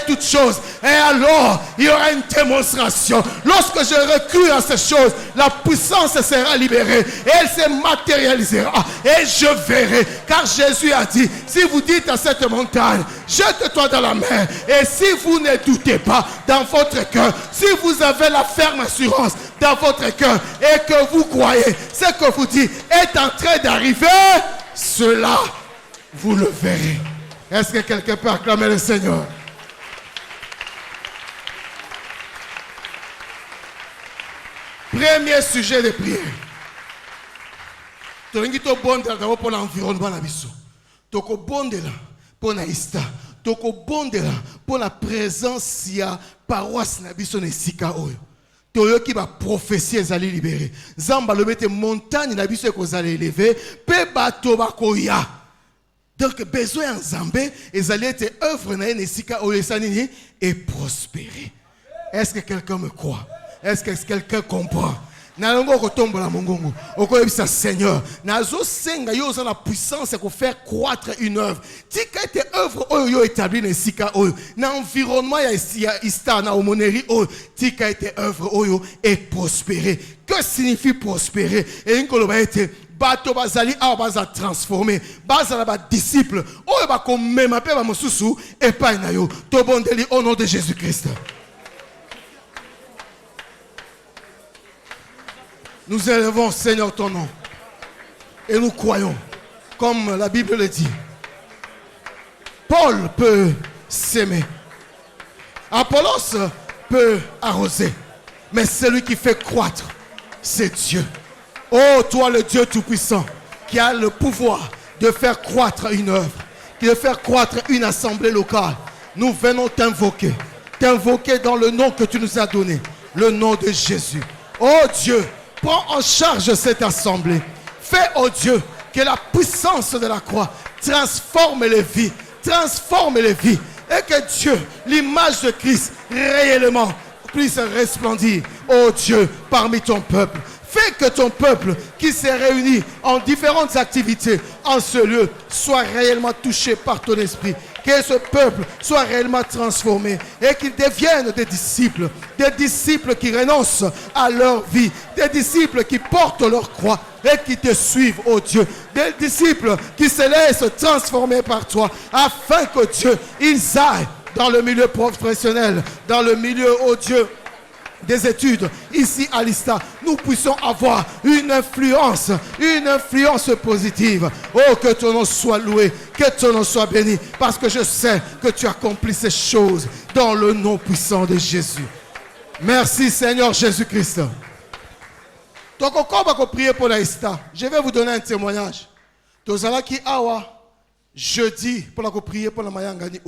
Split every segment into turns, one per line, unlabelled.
toutes choses. Et alors, il y aura une démonstration. Lorsque je recrue à ces choses, la puissance sera libérée et elle se matérialisera. Et je verrai. Car Jésus a dit, si vous dites à cette montagne, jette-toi dans la mer. Et si vous ne doutez pas dans votre cœur, si vous avez la ferme assurance dans votre cœur et que vous croyez, ce que vous dites est en train d'arriver, cela, vous le verrez. Est-ce que quelqu'un peut acclamer le Seigneur? Premier sujet de prière. Tolingi to bondela d'abord pour l'environnement na biso. Toko bondela pour na ista. Toko bondela pour la présence ya paroisse na biso na sika oyo. Toyoki ba prophétie ezali libéré. Zamba le mette montagne na biso ekozali élevé, pe bato bakoya. Donc besoin en Zambé ezali ete œuvre na sika oyo sanini et prospérer. Est-ce que quelqu'un me croit? Est-ce que quelqu'un comprend? Nalongo kotombola mongongo. Okoyebisa Seigneur. Nazo senga yo za la puissance pour faire croître une œuvre. Tika ete œuvre oyo établi na sika oyo. Na environnement ya ista na omoneri oyo. Tika ete œuvre oyo et prospérer. Que signifie prospérer? Et nkoloba ete bato bazali awa baza transformé. Bazala ba disciple. Oyo ba komema pe ba mosusu epai na yo. Tobondeli au nom de Jésus-Christ. Nous élevons, Seigneur, ton nom. Et nous croyons, comme la Bible le dit. Paul peut s'aimer. Apollos peut arroser. Mais celui qui fait croître, c'est Dieu. Oh, toi, le Dieu Tout-Puissant, qui a le pouvoir de faire croître une œuvre, de faire croître une assemblée locale. Nous venons t'invoquer. T'invoquer dans le nom que tu nous as donné. Le nom de Jésus. Oh Dieu, prends en charge cette assemblée. Fais, oh Dieu, que la puissance de la croix transforme les vies. Transforme les vies. Et que Dieu, l'image de Christ, réellement puisse resplendir, oh Dieu, parmi ton peuple. Fais que ton peuple qui s'est réuni en différentes activités en ce lieu soit réellement touché par ton esprit. Que ce peuple soit réellement transformé et qu'ils deviennent des disciples qui renoncent à leur vie, des disciples qui portent leur croix et qui te suivent, oh Dieu, des disciples qui se laissent transformer par toi afin que Dieu, ils aillent dans le milieu professionnel, dans le milieu, oh Dieu, des études, ici à l'ISTA, nous puissions avoir une influence positive. Oh, que ton nom soit loué, que ton nom soit béni, parce que je sais que tu accomplis ces choses dans le nom puissant de Jésus. Merci Seigneur Jésus-Christ. Donc, on va prier pour l'ISTA. Je vais vous donner un témoignage. Tozalaki awa, jeudi, pour la prier pour la Mayangani.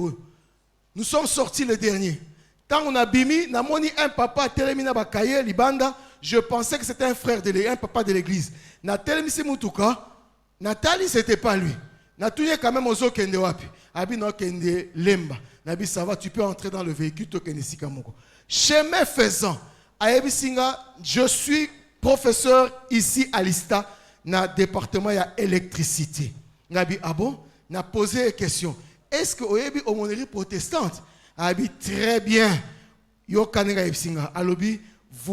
Nous sommes sortis le dernier. Quand on a bimi, on a moni un papa telemina bakaye libanda, je pensais que c'était un frère de l'église, un papa de l'église. Na telemisi mutuka, Nathalie c'était pas lui. Na touye quand même ozo kende wapi. Abi no kende lemba. Nabi ça va, tu peux entrer dans le véhicule to kende sikamoko. Chemin faisant, ayebi singa, je suis professeur ici à l'ISTA, na département ya électricité. Nabi ah bon, na posé une question. Est-ce que oyebi omoneri protestante? Abi très bien. Vous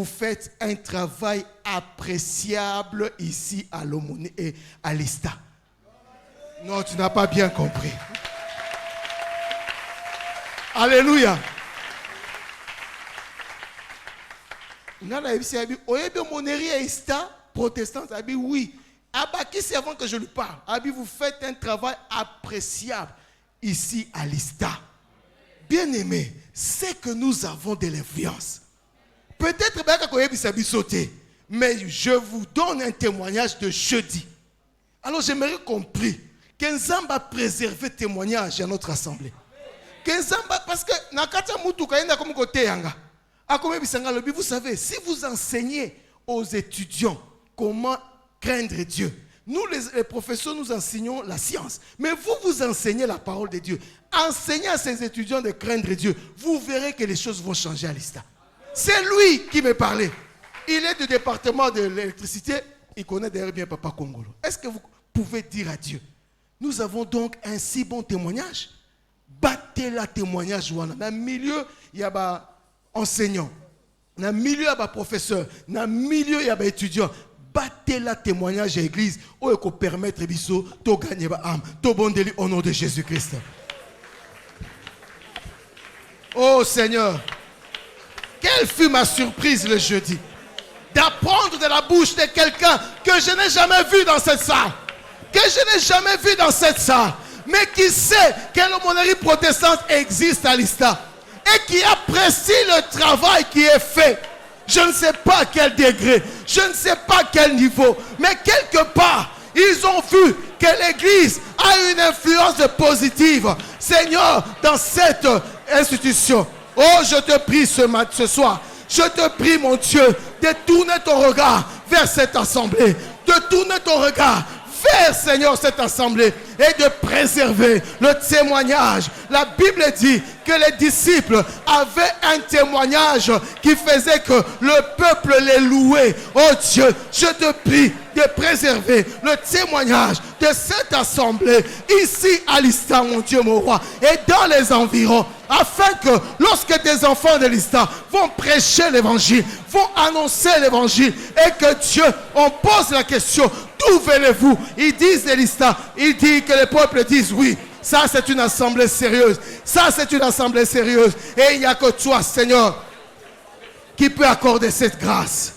faites un travail appréciable ici à l'Aumône et à l'ISTA. Non, tu n'as pas bien compris. Alléluia. Protestante, oui. Abaki, c'est avant que je lui parle. Abi, vous faites un travail appréciable ici à l'ISTA. Bien-aimé, c'est que nous avons de l'influence. Peut-être mais je vous donne un témoignage de jeudi. Alors j'aimerais comprendre qu'Enzamba a préservé témoignage à notre assemblée. Parce que vous savez, si vous enseignez aux étudiants comment craindre Dieu, nous, les professeurs, nous enseignons la science. Mais vous enseignez la parole de Dieu. Enseignez à ces étudiants de craindre Dieu. Vous verrez que les choses vont changer à l'ISTA. C'est lui qui me parlait. Il est du département de l'électricité. Il connaît d'ailleurs bien Papa Congolo. Est-ce que vous pouvez dire à Dieu, nous avons donc un si bon témoignage? battez la témoignage. Dans le milieu, il y a des enseignants. Dans le milieu, il y a des professeurs. Dans le milieu, il y a des étudiants. Battez la témoignage à l'église. Où est-ce qu'on permet de gagner l'âme. De bondir au nom de Jésus-Christ. Oh Seigneur, quelle fut ma surprise le jeudi d'apprendre de la bouche de quelqu'un que je n'ai jamais vu dans cette salle, mais qui sait que l'aumônerie protestante existe à Lista et qui apprécie le travail qui est fait. Je ne sais pas à quel degré, je ne sais pas à quel niveau, mais quelque part, ils ont vu que l'Église a une influence positive, Seigneur, dans cette institution. Oh, je te prie ce soir, je te prie, mon Dieu, de tourner ton regard vers cette assemblée, de tourner ton regard vers, Seigneur, cette assemblée et de préserver le témoignage. La Bible dit que les disciples avaient un témoignage qui faisait que le peuple les louait. Oh Dieu, je te prie de préserver le témoignage de cette assemblée ici à Lista, mon Dieu, mon roi, et dans les environs, afin que lorsque tes enfants de Lista vont prêcher l'évangile, vont annoncer l'évangile, et que Dieu, on pose la question, d'où venez-vous? Ils disent de Lista, il dit que les peuples disent oui. Ça, c'est une assemblée sérieuse. Ça, c'est une assemblée sérieuse. Et il n'y a que toi, Seigneur, qui peut accorder cette grâce.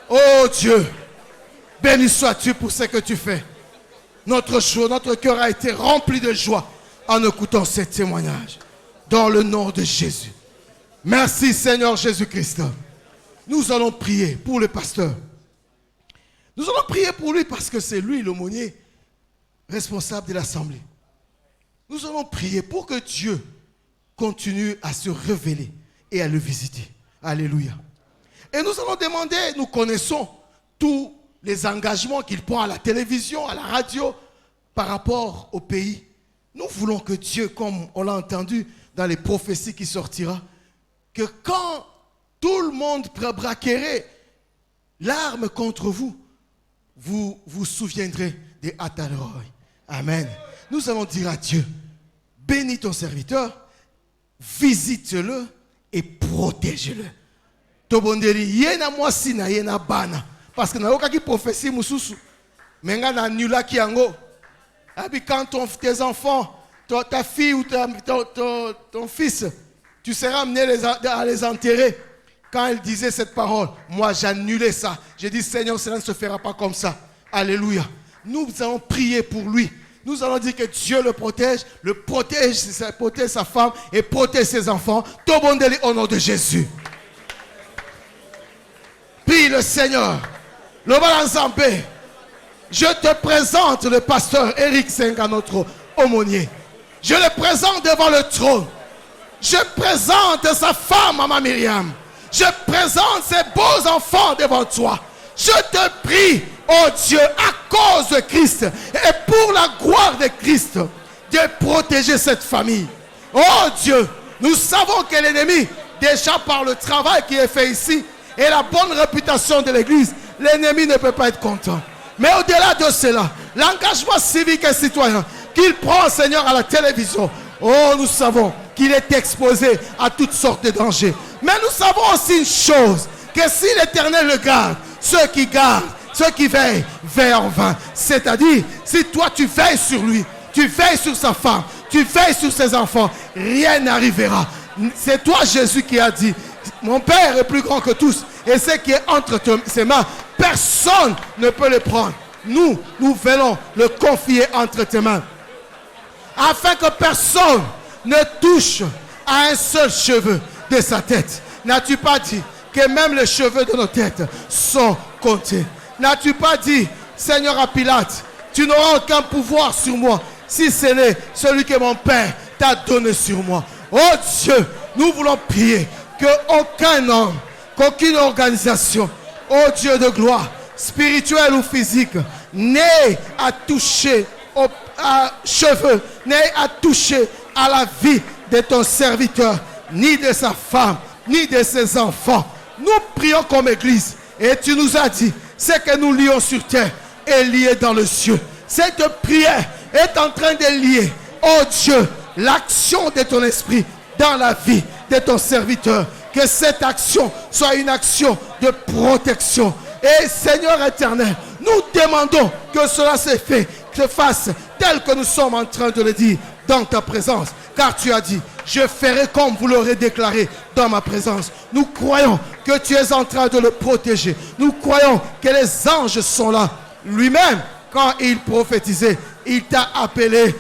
Oh Dieu, béni sois-tu pour ce que tu fais. Notre cœur a été rempli de joie en écoutant ces témoignages. Dans le nom de Jésus. Merci Seigneur Jésus-Christ. Nous allons prier pour le pasteur. Nous allons prier pour lui parce que c'est lui l'aumônier responsable de l'assemblée. Nous allons prier pour que Dieu continue à se révéler et à le visiter. Alléluia. Et nous allons demander, nous connaissons tous les engagements qu'il prend à la télévision, à la radio, par rapport au pays. Nous voulons que Dieu, comme on l'a entendu dans les prophéties qui sortira, que quand tout le monde braquerait l'arme contre vous, vous vous souviendrez des Atalroy. Amen. Nous allons dire à Dieu, bénis ton serviteur, visite-le et protège-le. Tobondeli yena mwasi na yena bana parce que na yoka ki prophétie mususu menga na nula ki yango abi quand tes enfants ta fille ou ton fils tu seras amené à les enterrer. Quand elle disait cette parole, moi j'annulais ça. J'ai dit Seigneur, cela ne se fera pas comme ça. Alléluia. Nous allons prier pour lui. Nous allons dire que Dieu le protège sa femme et protège ses enfants. Tobondeli au nom de Jésus. Prie le Seigneur. Le Balanzambé. Je te présente le pasteur Eric Senga, notre aumônier. Je le présente devant le trône. Je présente sa femme, Maman Myriam. Je présente ses beaux enfants devant toi. Je te prie, oh Dieu, à cause de Christ et pour la gloire de Christ, de protéger cette famille. Oh Dieu, nous savons que l'ennemi, déjà par le travail qui est fait ici et la bonne réputation de l'Église, l'ennemi ne peut pas être content. Mais au-delà de cela, l'engagement civique et citoyen qu'il prend, Seigneur, à la télévision, oh, nous savons qu'il est exposé à toutes sortes de dangers. Mais nous savons aussi une chose, que si l'Éternel le garde, ceux qui gardent, ceux qui veillent, veillent en vain. C'est-à-dire, si toi tu veilles sur lui, tu veilles sur sa femme, tu veilles sur ses enfants, rien n'arrivera. C'est toi Jésus qui a dit, mon Père est plus grand que tous, et ce qui est entre ses mains, personne ne peut le prendre. Nous venons le confier entre tes mains. Afin que personne ne touche à un seul cheveu de sa tête. N'as-tu pas dit que même les cheveux de nos têtes sont comptés? N'as-tu pas dit, Seigneur à Pilate, tu n'auras aucun pouvoir sur moi si ce n'est celui que mon Père t'a donné sur moi? Oh Dieu, nous voulons prier qu'aucun homme, qu'aucune organisation, oh Dieu de gloire, spirituelle ou physique, n'ait à toucher aux cheveux, n'ait à toucher à la vie de ton serviteur, ni de sa femme, ni de ses enfants. Nous prions comme Église et tu nous as dit, ce que nous lions sur terre est lié dans le ciel. Cette prière est en train de lier, oh Dieu, l'action de ton esprit dans la vie de ton serviteur. Que cette action soit une action de protection. Et Seigneur éternel, nous demandons que cela se fasse tel que nous sommes en train de le dire dans ta présence. Car tu as dit, je ferai comme vous l'aurez déclaré dans ma présence. Nous croyons que tu es en train de le protéger. Nous croyons que les anges sont là. Lui-même, quand il prophétisait, il t'a appelé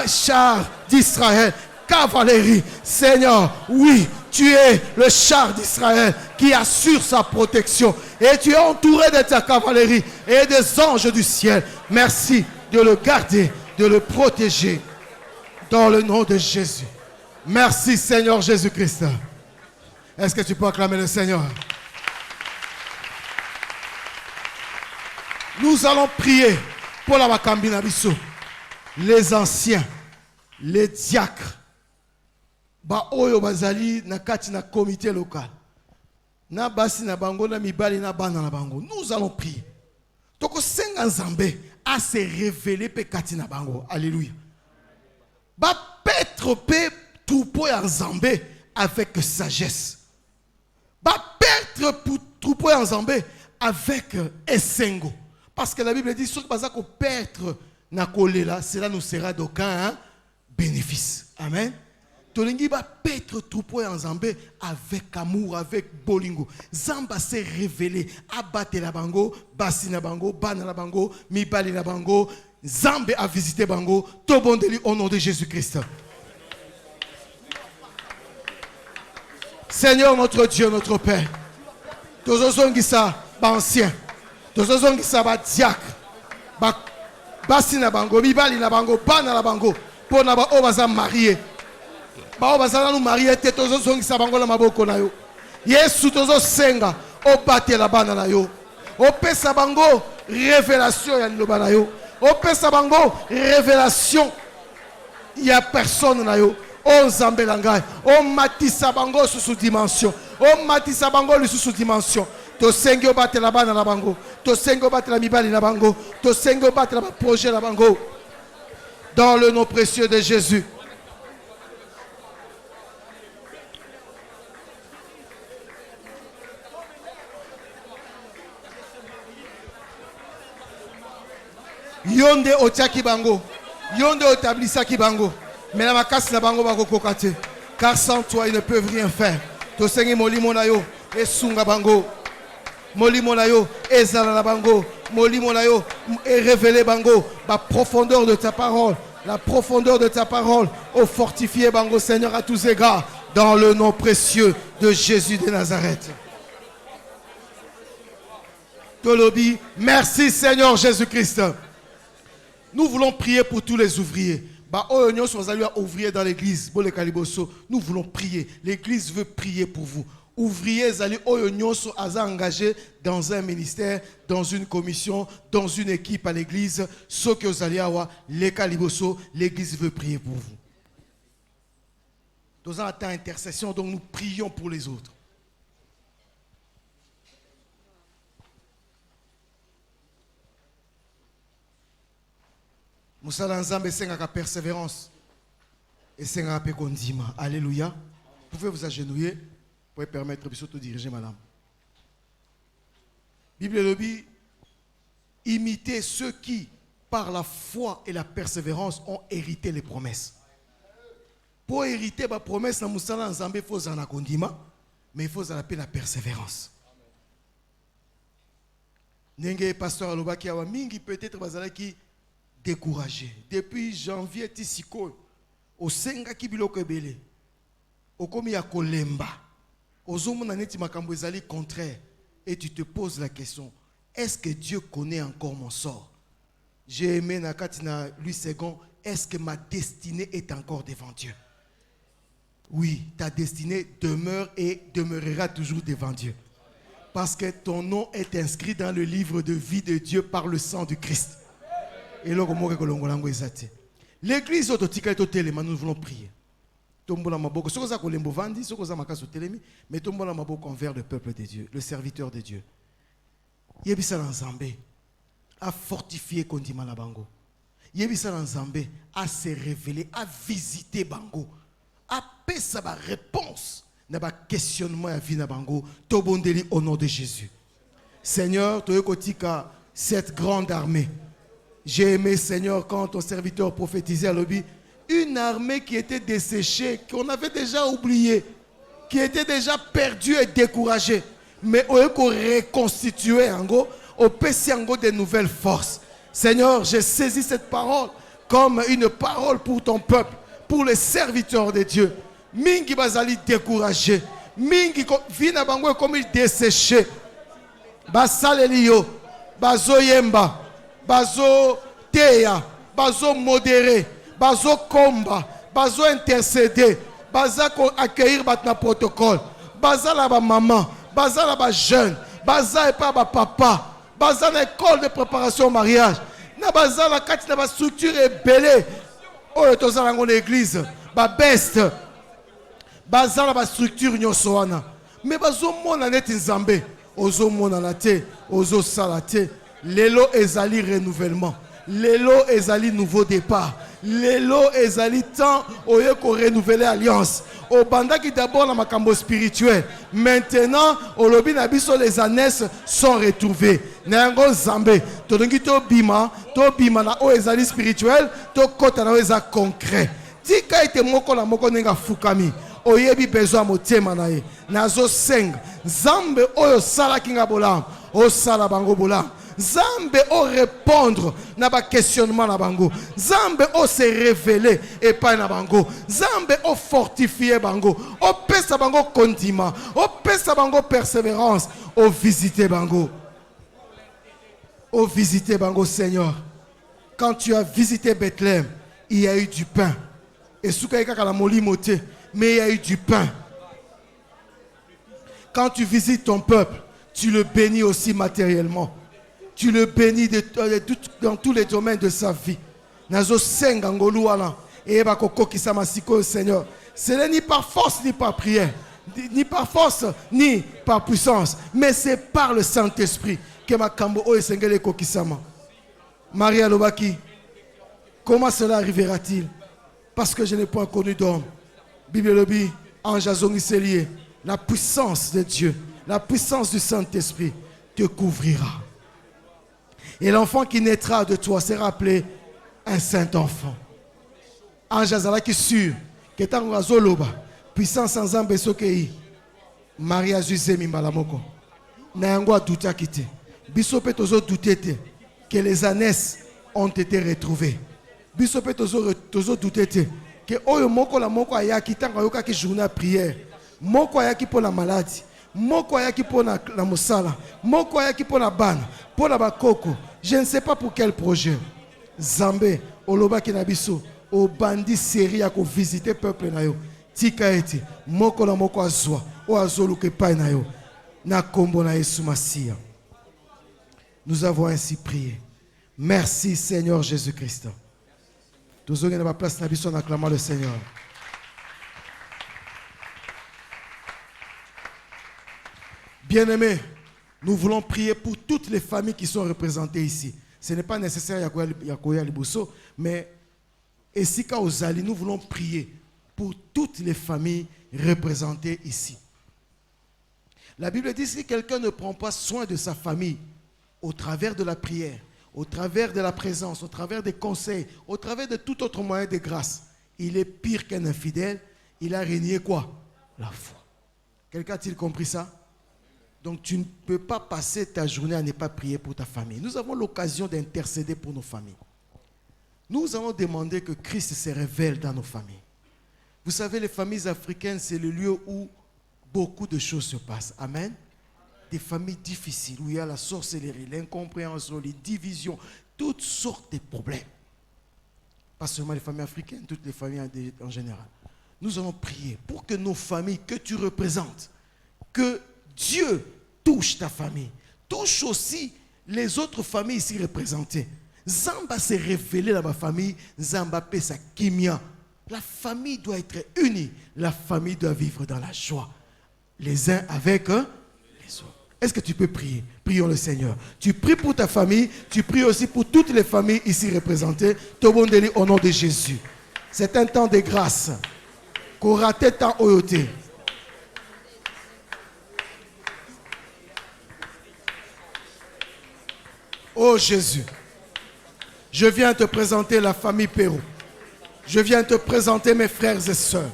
char d'Israël, cavalerie. Seigneur, oui, tu es le char d'Israël qui assure sa protection. Et tu es entouré de ta cavalerie et des anges du ciel. Merci de le garder, de le protéger. Dans le nom de Jésus. Merci Seigneur Jésus-Christ. Est-ce que tu peux acclamer le Seigneur? Nous allons prier pour la Makambina Bisso. Les anciens, les diacres, ba oyo bazali na kati na comité local. Na basi na bango na mibali na bana na bango. Nous allons prier. Toko senga nzambe a se révéler pe kati na bango. Alléluia. Ba petre pe troupeau ya nzambe avec sagesse. Ba petre troupeau ya nzambe avec esengo. Parce que la Bible dit, ceux qui vont perdre na kolela, cela nous sera d'aucun bénéfice. Amen. Tolingi va perdre troupeau en Zambé avec amour, avec bolingo. Zamba s'est révélé, abattre la bango, bassi na bango, bana la bango, mibali la bango. Zambé a visité bango. Tobondeli au nom de Jésus-Christ. Seigneur notre Dieu, notre Père. Tozozongi sa ba ancien. Tozozongi sa ba diacre. Ba basi na bango, mibali na bango, bana la bango. Pour na ba obaza marié. Ba obaza nous marié te tozozongi sa bango na maboko na yo. Yesu tozo senga o bate la bana na yo. O pesa bango révélation ya liloba na yo. O pesa bango révélation ya personne na yo. O Nzambe na ngai, o matisa bango sous dimension. O matisa bango sous dimension. To sengi o bate la bana na bango. To sengi o bate la mibali na bango. To sengi o bate la projet na bango. Dans le nom précieux de Jésus. Yonde otiaki bango. Yonde otablisaki bango. Mais la makasi na bango bako kokate. Car sans toi ils ne peuvent rien faire. To sengi molimo na yo esunga bango. Molimo na yo ezala na bango. Molimo na yo et révéler bango la profondeur de ta parole. La profondeur de ta parole. Au fortifier bango Seigneur à tous égards. Dans le nom précieux de Jésus de Nazareth. Tolobi, merci Seigneur Jésus-Christ. Nous voulons prier pour tous les ouvriers. Ouvriers dans l'église. Nous voulons prier. L'église veut prier pour vous. Ouvriers engagés dans un ministère, dans une commission, dans une équipe à l'église. L'église veut prier pour vous. Dans un temps d'intercession, donc nous prions pour les autres. Moussala Nzambe sengaka persévérance et sengaka kondima. Alléluia. Vous pouvez vous agenouiller. Vous pouvez permettre de se diriger, madame. Bible le dit, imitez ceux qui, par la foi et la persévérance, ont hérité les promesses. Pour hériter la promesse, na Moussala Nzambe, il faut en kondima, mais il faut en appeler la persévérance. Nenge pasteur Alobaki awa mingi peut-être bazala qui découragé. Depuis janvier tisiko au senga kibiloko ebele. Okomi ya kolemba. Ozomona neti makambo ezali contraire et tu te poses la question, est-ce que Dieu connaît encore mon sort? J'ai aimé na katina Louis II, est-ce que ma destinée est encore devant Dieu? Oui, ta destinée demeure et demeurera toujours devant Dieu. Parce que ton nom est inscrit dans le livre de vie de Dieu par le sang du Christ. L'église nous voulons prier. Mais envers le peuple de Dieu, le serviteur de Dieu. A fortifié Kondima Labango. Yebisa Nzambe à se révéler, à visiter bango, à payer sa réponse na ba questionnement ya vie na bango, to bondeli au nom de Jésus. Seigneur, tu kotika cette grande armée. J'ai aimé, Seigneur, quand ton serviteur prophétisait à l'objet, une armée qui était desséchée, qu'on avait déjà oubliée, qui était déjà perdue et découragée, mais on est reconstitué au PCango de nouvelles forces. Seigneur, j'ai saisi cette parole comme une parole pour ton peuple, pour les serviteurs de Dieu. Mingi bazali découragé, mingi vina bango comme il desséché. Basalelio, bazo yemba, bazo teya, bazo modéré, bazo combat, bazo intercéder, baza accueillir batna protocole, baza la ba maman, baza la ba jeune, baza et pas ba papa, baza l'école de préparation au mariage, na baza la kati na ba structure ébélée, oh toza lango l'église, ba best, baza la ba structure nyonso wana, mais bazo mona net nzambe. Ozo monanate, ozo salate, lelo ezali renouvellement, lelo ezali nouveau départ, lelo ezali temps oye ko renouveler alliance. Au banda qui d'abord la makambo spirituel, maintenant au lobby na biso les ânesses sont retrouvées. Nango zambe, to dongi to bima na o ezali spirituel, to kota na eza concret. Tika ete moko la moko nenga fukami. Oyebi besoin motema na ye nazo senga zambe oyo sala kinga bolam o sala bango bolam zambe o répondre na ba questionnement na bango zambe o se révéler et pas na bango zambe o fortifier bango o pesa bango condiment o pesa bango persévérance o visiter bango Seigneur. Quand tu as visité Bethléem, il y a eu du pain et soukaika kala molimote. Mais il y a eu du pain. Quand tu visites ton peuple, tu le bénis aussi matériellement. Tu le bénis dans tous les domaines de sa vie. Nazo senga ngolu ala et ba koko kisama siko Seigneur. Ce n'est ni par force ni par prière, ni par force ni par puissance, mais c'est par le Saint-Esprit que ma kambo o esengele kokisama. Maria Lobaki, comment cela arrivera-t-il? Parce que je n'ai point connu d'homme. Bible le dit, ange azongiselier, la puissance de Dieu, la puissance du Saint-Esprit te couvrira. Et l'enfant qui naîtra de toi sera appelé un saint enfant. Ange azalaki sûr que tango azoloba, puissance sans ambesokei, Maria Zuzemi Malamoko. Na yango douta kité. Bisope tozo douté que les ânesses ont été retrouvées. Bisope tozo douté que oyo moko la moko ayaki tanga yoka ki journée prière moko ayaki pour la maladie moko ayaki pour la mosala moko ayaki pour la bana pour la bakoko je ne sais pas pour quel projet Zambé oloba ki na biso o bandi série ya ko visiter peuple na yo tika ete moko la moko azwa o azoluke pa na yo na kombo na Yesu Masia. Nous avons ainsi prié. Merci Seigneur Jésus-Christ. Tous ceux qui n'ont pas place, nous acclamons le Seigneur. Bien-aimés, nous voulons prier pour toutes les familles qui sont représentées ici. Ce n'est pas nécessaire Yakoya Libuso, mais ici, nous voulons prier pour toutes les familles représentées ici. La Bible dit que si quelqu'un ne prend pas soin de sa famille au travers de la prière, au travers de la présence, au travers des conseils, au travers de tout autre moyen de grâce, il est pire qu'un infidèle. Il a régné quoi? La foi. Quelqu'un a-t-il compris ça? Donc tu ne peux pas passer ta journée à ne pas prier pour ta famille. Nous avons l'occasion d'intercéder pour nos familles. Nous allons demander que Christ se révèle dans nos familles. Vous savez, les familles africaines, c'est le lieu où beaucoup de choses se passent. Amen. Des familles difficiles où il y a la sorcellerie, l'incompréhension, les divisions, toutes sortes de problèmes. Pas seulement les familles africaines, toutes les familles en général. Nous allons prier pour que nos familles que tu représentes, que Dieu touche ta famille, touche aussi les autres familles ici représentées. Zamba s'est révélé dans ma famille, Zamba paie sa kimia. La famille doit être unie, la famille doit vivre dans la joie, les uns avec les autres. Est-ce que tu peux prier? Prions le Seigneur. Tu pries pour ta famille, tu pries aussi pour toutes les familles ici représentées. Tobondeli au nom de Jésus. C'est un temps de grâce. Korate temps oyote. Oh Jésus, je viens te présenter la famille Pérou. Je viens te présenter mes frères et sœurs.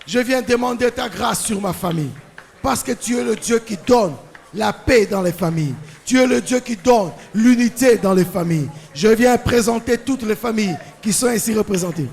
Je viens demander ta grâce sur ma famille. Parce que tu es le Dieu qui donne la paix dans les familles. Tu es le Dieu qui donne l'unité dans les familles. Je viens présenter toutes les familles qui sont ici représentées.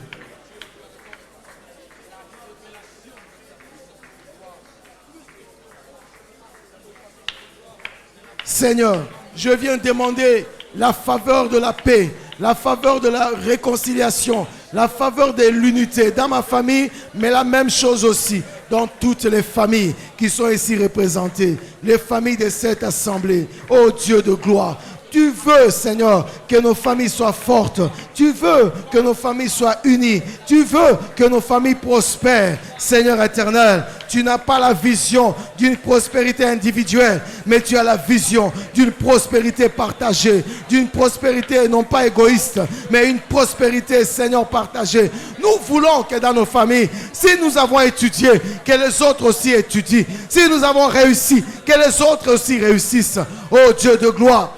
Seigneur, je viens demander la faveur de la paix, la faveur de la réconciliation, la faveur de l'unité dans ma famille, mais la même chose aussi dans toutes les familles qui sont ici représentées, les familles de cette assemblée. Oh Dieu de gloire, tu veux, Seigneur, que nos familles soient fortes. Tu veux que nos familles soient unies. Tu veux que nos familles prospèrent. Seigneur éternel, tu n'as pas la vision d'une prospérité individuelle, mais tu as la vision d'une prospérité partagée, d'une prospérité non pas égoïste, mais une prospérité, Seigneur, partagée. Nous voulons que dans nos familles, si nous avons étudié, que les autres aussi étudient. Si nous avons réussi, que les autres aussi réussissent. Oh Dieu de gloire,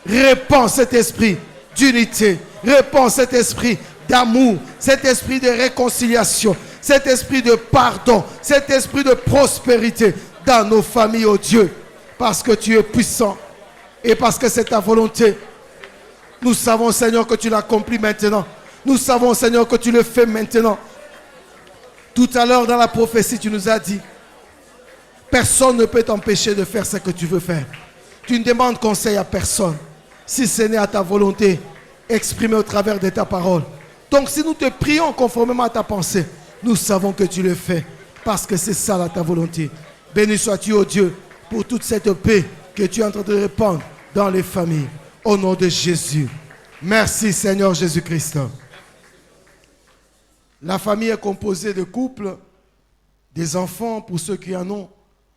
répands cet esprit d'unité, répands cet esprit d'amour, cet esprit de réconciliation, cet esprit de pardon, cet esprit de prospérité dans nos familles, oh Dieu, parce que tu es puissant et parce que c'est ta volonté. Nous savons, Seigneur, que tu l'accomplis maintenant. Nous savons, Seigneur, que tu le fais maintenant. Tout à l'heure, dans la prophétie, tu nous as dit, personne ne peut t'empêcher de faire ce que tu veux faire. Tu ne demandes conseil à personne. Si ce n'est à ta volonté, exprimée au travers de ta parole. Donc si nous te prions conformément à ta pensée, nous savons que tu le fais, parce que c'est ça ta volonté. Béni sois-tu, ô Dieu, pour toute cette paix que tu es en train de répandre dans les familles. Au nom de Jésus. Merci Seigneur Jésus-Christ. La famille est composée de couples, des enfants pour ceux qui en ont,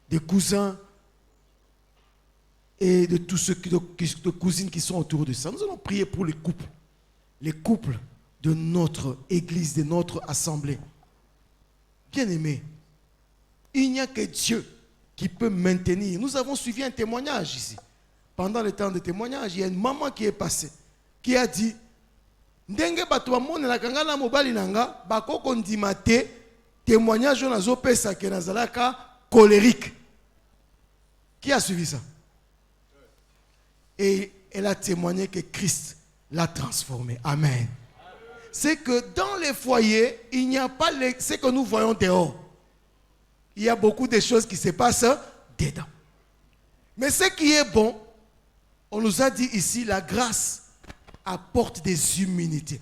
des cousins, et de tous ceux de cousines qui sont autour de ça. Nous allons prier pour les couples de notre église, de notre assemblée. Bien-aimés, il n'y a que Dieu qui peut maintenir. Nous avons suivi un témoignage ici. Pendant le temps de témoignage, il y a une maman qui est passée, qui a dit, ndenge bato bamone na kanga na mobali nanga bako kondimate témoignage on azo pesa ke nazalaka colérique. Qui a suivi ça? Et elle a témoigné que Christ l'a transformé. Amen. C'est que dans les foyers, il n'y a pas ce que nous voyons dehors. Il y a beaucoup de choses qui se passent dedans. Mais ce qui est bon, on nous a dit ici, la grâce apporte des humanités.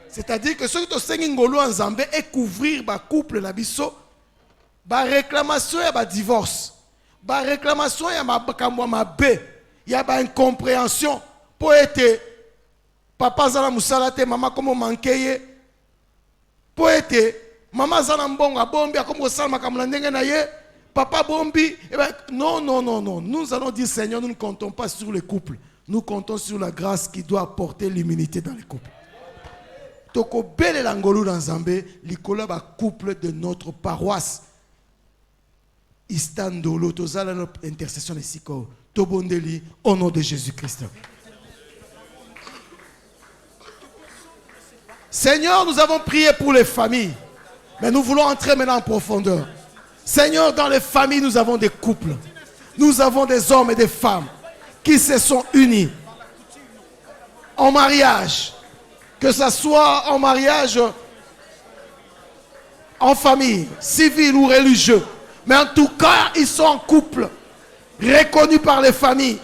C'est-à-dire que ceux qui sont ngolo en Zambie et couvrir ba couple na biso, ba réclamation ya ba divorce, ba réclamation ya ma bé. Il y a une incompréhension pour être papa zana musalate maman comme manqué pour être maman zana mbonga bombi comme salma comme ndenge na ye papa bombi non nous allons dire Seigneur, nous ne comptons pas sur les couples, nous comptons sur la grâce qui doit apporter l'immunité dans les couples. Toko bele langolo dans Zambé likola ba couple de notre paroisse Istandolo tozala notre intercession de Siko Tobondeli au nom de Jésus-Christ. Seigneur, nous avons prié pour les familles, mais nous voulons entrer maintenant en profondeur. Seigneur, dans les familles, nous avons des couples, nous avons des hommes et des femmes qui se sont unis en mariage, que ce soit en mariage en famille, civil ou religieux, mais en tout cas, ils sont en couple, reconnus par les familles.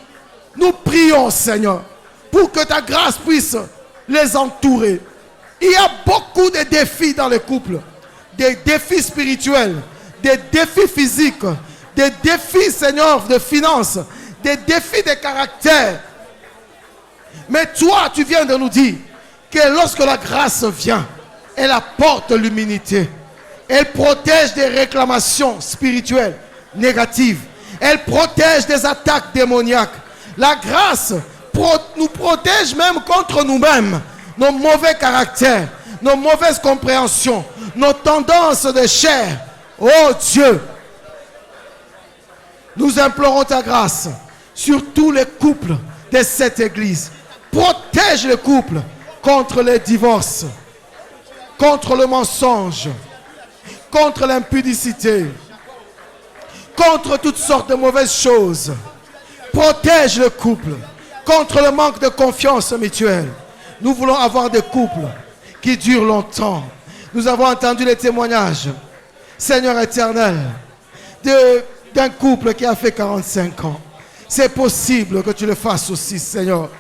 Nous prions, Seigneur, pour que ta grâce puisse les entourer. Il y a beaucoup de défis dans les couples, des défis spirituels, des défis physiques, des défis, Seigneur, de finances, des défis de caractère. Mais toi, tu viens de nous dire que lorsque la grâce vient, elle apporte l'humilité. Elle protège des réclamations spirituelles négatives. Elle protège des attaques démoniaques. La grâce nous protège même contre nous-mêmes, nos mauvais caractères, nos mauvaises compréhensions, nos tendances de chair. Oh Dieu, nous implorons ta grâce sur tous les couples de cette église. Protège les couples contre les divorces, contre le mensonge, contre l'impudicité, contre toutes sortes de mauvaises choses. Protège le couple contre le manque de confiance mutuelle. Nous voulons avoir des couples qui durent longtemps. Nous avons entendu les témoignages, Seigneur éternel, d'un couple qui a fait 45 ans. C'est possible que tu le fasses aussi, Seigneur.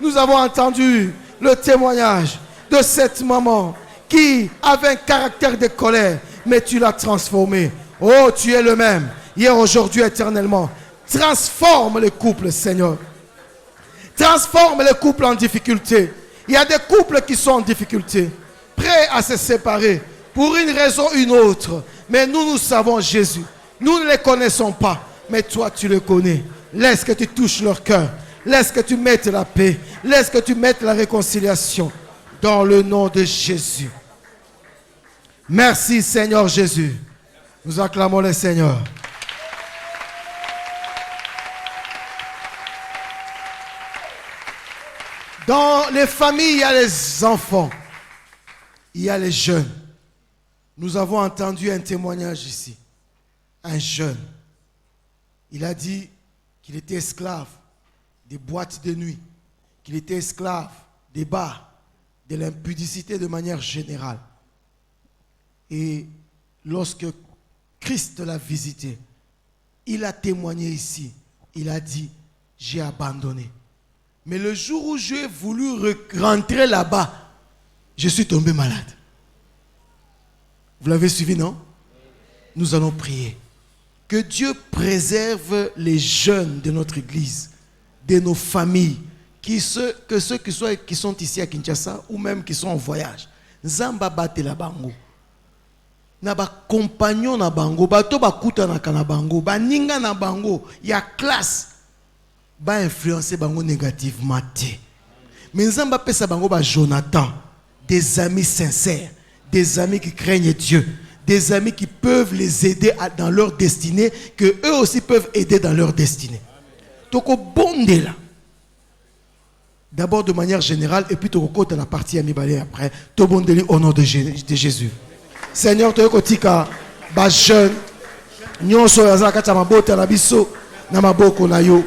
Nous avons entendu le témoignage de cette maman qui avait un caractère de colère, mais tu l'as transformé. Oh, tu es le même, hier, aujourd'hui, éternellement. Transforme les couples, Seigneur. Transforme les couples en difficulté. Il y a des couples qui sont en difficulté, prêts à se séparer pour une raison ou une autre. Mais nous savons Jésus. Nous ne les connaissons pas, mais toi, tu le connais. Laisse que tu touches leur cœur. Laisse que tu mettes la paix. Laisse que tu mettes la réconciliation. Dans le nom de Jésus. Merci Seigneur Jésus. Nous acclamons le Seigneur. Dans les familles, il y a les enfants. Il y a les jeunes. Nous avons entendu un témoignage ici. Un jeune. Il a dit qu'il était esclave des boîtes de nuit. Qu'il était esclave des bars, de l'impudicité de manière générale. Et lorsque Christ l'a visité, il a témoigné ici. Il a dit, j'ai abandonné. Mais le jour où j'ai voulu rentrer là-bas, je suis tombé malade. Vous l'avez suivi, non? Nous allons prier. Que Dieu préserve les jeunes de notre église, de nos familles, que ceux qui sont ici à Kinshasa ou même qui sont en voyage. Nzamba bate la bango. Na ba compagnon na bango, bato ba kuta na kana bango, ba ninga na bango, ya classe. Ba influencer bango négativement. Mais Nzamba pesa bango ba Jonathan, des amis sincères, des amis qui craignent Dieu, des amis qui peuvent les aider dans leur destinée, que eux aussi peuvent aider dans leur destinée. Toko bonde là. D'abord de manière générale, et puis toko kota la partie amibale après. To bondeli au nom de Jésus. Seigneur, tu es kotika ba jeune nyonso yazaka ta mabota na biso na maboko na yo.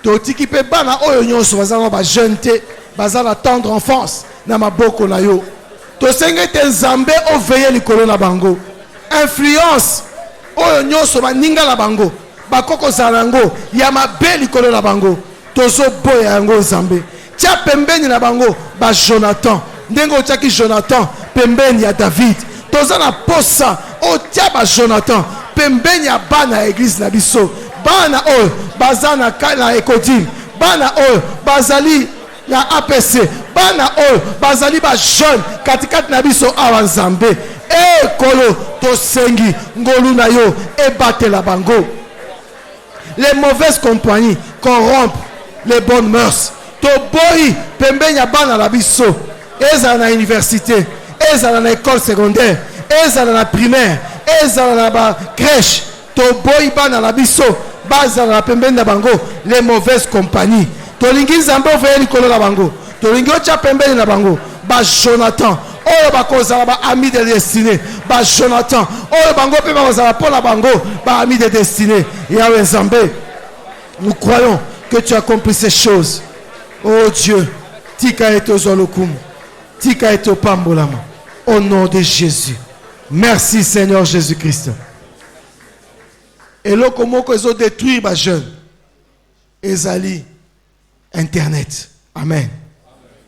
To tiki pe bana oyo nyonso bazana ba jeune te, bazana tendre enfance na maboko na yo. To senge te nzambe o veiller likolo na bango. Influence oyo nyonso ba ninga la bango, ba koko zalango ya mabe likolo na bango. Tozo boya yango nzambe. Tia pembeni na bango ba Jonathan. Ndengo tiaki Jonathan pembeni ya David. Toza na posa o tia ba Jonathan pembeni ya bana église na biso. Bana oyo bazana kana ekodim. Bana oyo bazali ya APC. Bana oyo bazali ba jeune katikati na biso awa nzambe. Kolo tosengi ngolu na yo ebatela bango. Les mauvaises compagnies corrompent les bonnes mœurs. To boy pembeni ya bana la biso. Ezala na université, ezala na école secondaire, ezala na primaire, ezala na ba crèche. To boy bana la biso, bazala na pembeni na bango les mauvaises compagnies. To lingi nzambe ofeye likolo na bango. To lingi ocha pembeni na bango ba Jonathan. Oyo bakozala ba ami de destinée. Ba Jonathan. Oyo bango pe bakozala pola bango ba ami de destinée. Yahweh Nzambe, nous croyons que tu accomplis ces choses. Oh Dieu, tika eto zolokum. Tika eto pambolama. Au nom de Jésus. Merci Seigneur Jésus-Christ. Et là, comment ils ont détruit les jeunes? Ezali Internet. Amen.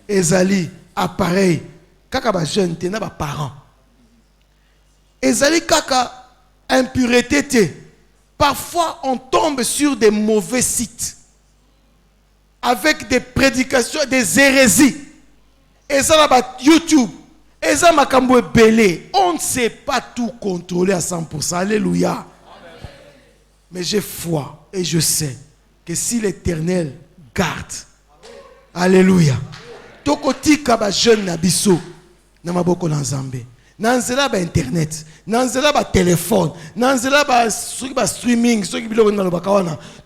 Ezali appareil. Kaka ba jeune, t'es na ba parents. Ezali kaka impureté te. Parfois, on tombe sur des mauvais sites avec des prédications, des hérésies. Et ça là-bas, YouTube. Et ça m'a belé. On ne sait pas tout contrôler à 100%. Alléluia. Mais j'ai foi et je sais que si l'Éternel garde, alléluia, tokotika ba jeune na biso na maboko na Nzambe. Nanzela ba internet, nanzela ba téléphone, nanzela ba streaming,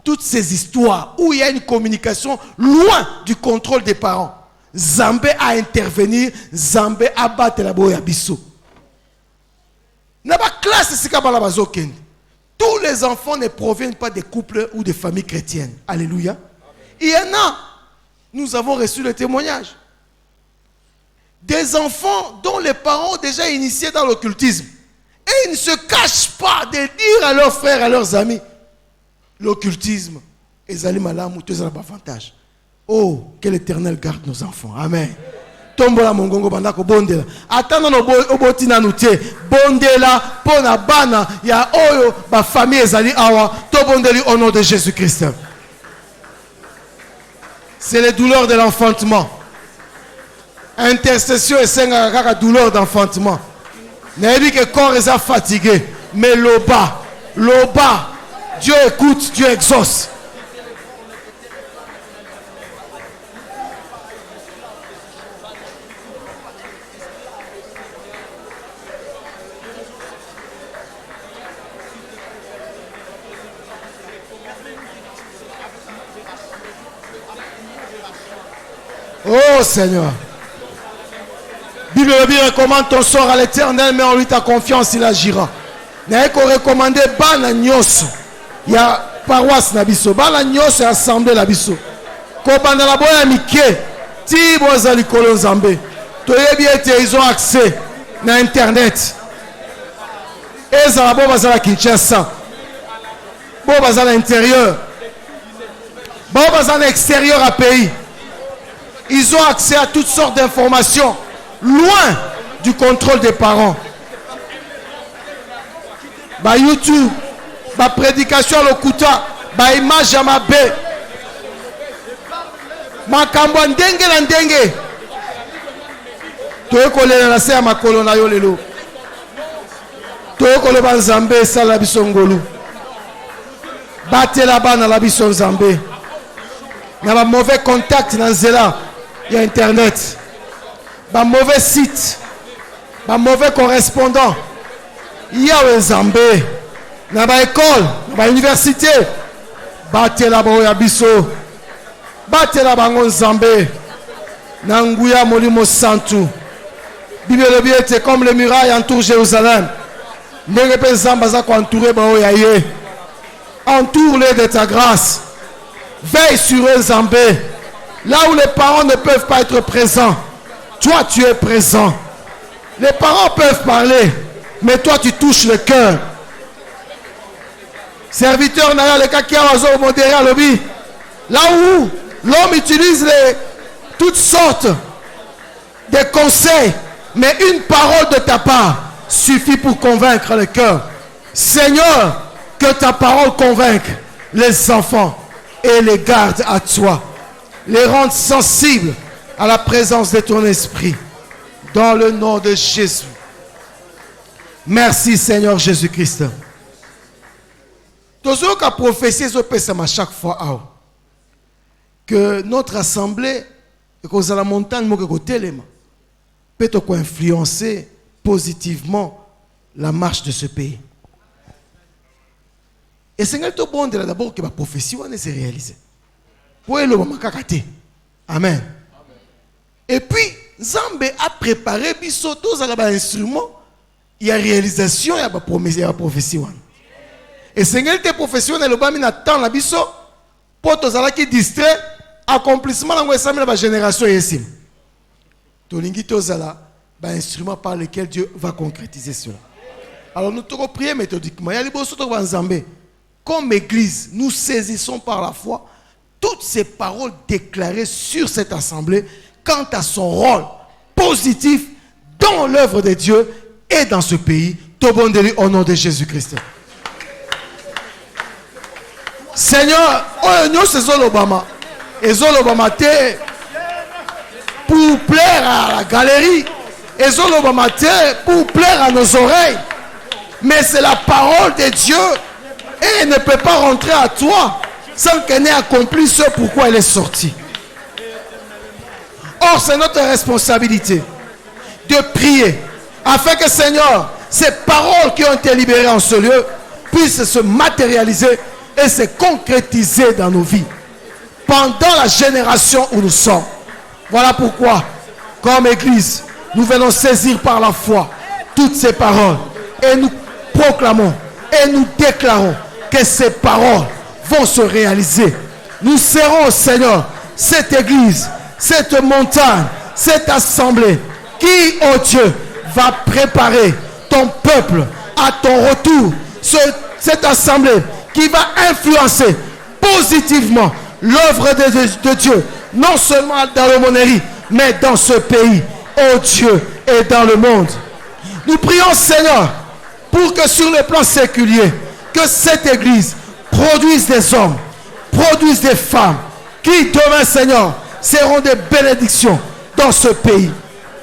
toutes ces histoires où il y a une communication loin du contrôle des parents. Nzambe a intervenir, Nzambe a battre la boya biso. Na ba classe sika bala bazokende. Tous les enfants ne proviennent pas des couples ou des familles chrétiennes. Alléluia. Il y en a. Nous avons reçu le témoignage. Des enfants dont les parents ont déjà initiés dans l'occultisme. Et ils ne se cachent pas de dire à leurs frères, à leurs amis, l'occultisme, ils allaient malamu, tous ont avantage. Oh, que l'Éternel garde nos enfants. Amen. Tombola mongongo bandako bondela. Attendons no botina nuté. Bondela pona bana ya oyo ba famille ezali awa. To bondeli au nom de Jésus-Christ. C'est les douleurs de l'enfantement. Intercession et senga douleur d'enfantement. N'a dit que le corps est fatigué. Mais l'oba, Dieu écoute, Dieu exauce. Oh Seigneur. Bible recommande ton sort à l'Éternel, mais en lui ta confiance, il agira. N'a qu'on recommande bana nyos. Il y a paroisse nabiso, bana nyos et assemblée nabiso. Ko banda la boya mike, ti boza likolo Nzambe. Toyebi ete ils ont accès na internet. Eza bo baza la Kinshasa. Bo baza l'intérieur. Bo baza l'extérieur à pays. Ils ont accès à toutes sortes d'informations. Loin du contrôle des parents. Bah YouTube, bah prédication à l'okuta, bah image à ma baie. Ma kambwa ndenge na ndenge. Toye kolela na se ya makolo na yo lelo. Toye koloba Nzambe sala biso ngolu. Batela bana la biso Nzambe. Na ba mauvais contact na nzela ya internet. Ba mauvais site, ba mauvais correspondant. Il y a un Nzambe na ba école, na ba université. Batela boya biso. Batela bango Nzambe. Na nguya molimo santu. Bible le bien c'est comme les murailles entourent Jérusalem. Ndenge pe Nzambe za ko entourer ba oya ye. Entoure-les de ta grâce. Veille sur eux Nzambe. Là où les parents ne peuvent pas être présents. Toi, tu es présent. Les parents peuvent parler, mais toi, tu touches le cœur. Serviteur, le cas qui a modéré à l'objet. Là où l'homme utilise toutes sortes de conseils, mais une parole de ta part suffit pour convaincre le cœur. Seigneur, que ta parole convainque les enfants et les garde à toi. Les rende sensibles à la présence de ton esprit. Dans le nom de Jésus. Merci Seigneur Jésus-Christ. Tous ceux qui ont prophétisé à chaque fois que notre assemblée et que la montagne peut influencer positivement la marche de ce pays. Et c'est bon d'abord que la prophétie s'est réalisée. Pour le moment, amen. Et puis, Nzambe a préparé biso tous les instruments. Il y a réalisation, il y a promesse, il y a prophétie. Et Seigneur, tes professionnels, le bami n'attend la biso pour tous les qui distrait accomplissement dans la génération ici. Tolingi tozala, instrument par lequel Dieu va concrétiser cela. Alors nous devons prier méthodiquement. Il y a les bosses de Nzambe. Comme église, nous saisissons par la foi toutes ces paroles déclarées sur cette assemblée quant à son rôle positif dans l'œuvre de Dieu et dans ce pays. Tobondeli au nom de Jésus-Christ. Seigneur, nous c'est l'Obama. Et l'Obama pour plaire à la galerie. Et l'Obama pour plaire à nos oreilles. Mais c'est la parole de Dieu. Et elle ne peut pas rentrer à toi sans qu'elle n'ait accompli ce pourquoi elle est sortie. Or, c'est notre responsabilité de prier afin que, Seigneur, ces paroles qui ont été libérées en ce lieu puissent se matérialiser et se concrétiser dans nos vies pendant la génération où nous sommes. Voilà pourquoi, comme Église, nous venons saisir par la foi toutes ces paroles et nous proclamons et nous déclarons que ces paroles vont se réaliser. Nous serons, Seigneur, cette Église, cette montagne, cette assemblée qui, oh Dieu, va préparer ton peuple à ton retour. Cette assemblée qui va influencer positivement l'œuvre de Dieu, non seulement dans l'aumônerie, mais dans ce pays, oh Dieu, et dans le monde. Nous prions, Seigneur, pour que sur le plan séculier, que cette Église produise des hommes, produise des femmes, qui demain, Seigneur, seront des bénédictions dans ce pays.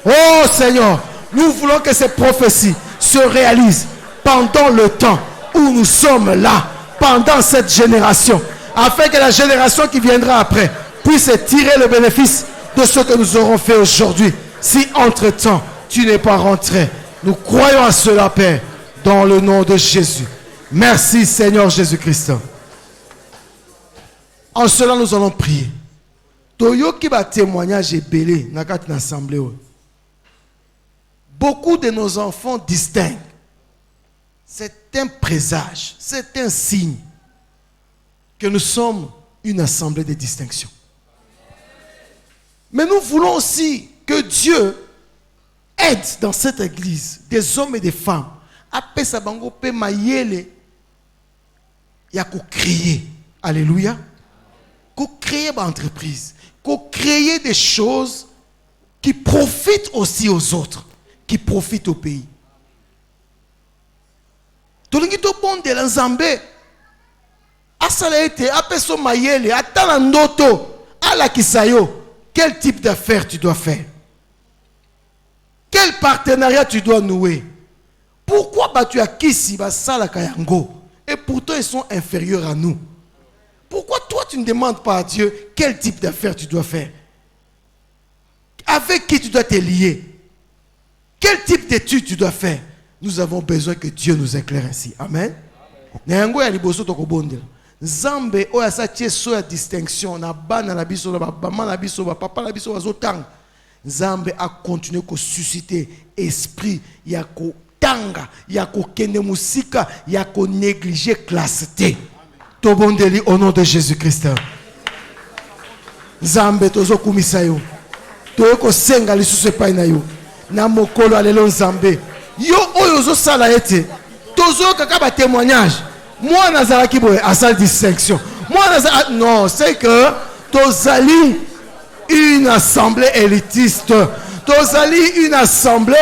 Oh Seigneur, nous voulons que ces prophéties se réalisent pendant le temps où nous sommes là, pendant cette génération, afin que la génération qui viendra après puisse tirer le bénéfice de ce que nous aurons fait aujourd'hui. Si entre-temps, tu n'es pas rentré, nous croyons à cela, Père, dans le nom de Jésus. Merci, Seigneur Jésus-Christ. En cela, nous allons prier. Toyoki va témoignage belé dans l'assemblée. Beaucoup de nos enfants distinguent. C'est un présage, c'est un signe que nous sommes une assemblée de distinction. Mais nous voulons aussi que Dieu aide dans cette église des hommes et des femmes à pesabango pe mayele ya ko créer. Alléluia. Ko créer une entreprise, ko créer des choses qui profitent aussi aux autres, qui profitent au pays. Tolingi to bonde la Nzambe asala ete apeso mayele atala ndoto ala kisayo. Quel type d'affaires tu dois faire? Quel partenariat tu dois nouer? Pourquoi tu as kisi basala kayango et pourtant ils sont inférieurs à nous? Pourquoi toi tu ne demandes pas à Dieu quel type d'affaires tu dois faire? Avec qui tu dois te lier? Quel type d'études tu dois faire? Nous avons besoin que Dieu nous éclaire ainsi. Amen. Nzambe oya sa tie so ya distinction na bana na biso na bama na biso ba papa na biso bazotanga. Nzambe a continué ko susciter esprit ya ko tanga ya ko kende musika ya ko négliger classe T. To bondeli au nom de Jésus-Christ. Nzambe tozo kumisa yo. To ko senga lisusu epai na yo. Na mokolo alelo Nzambe. Yo oyo zo sala ete. Tozo kaka ba témoignage. Moi, nazalaki boye à sa distinction. Moi, non, c'est que tozali une assemblée élitiste. Tozali une assemblée.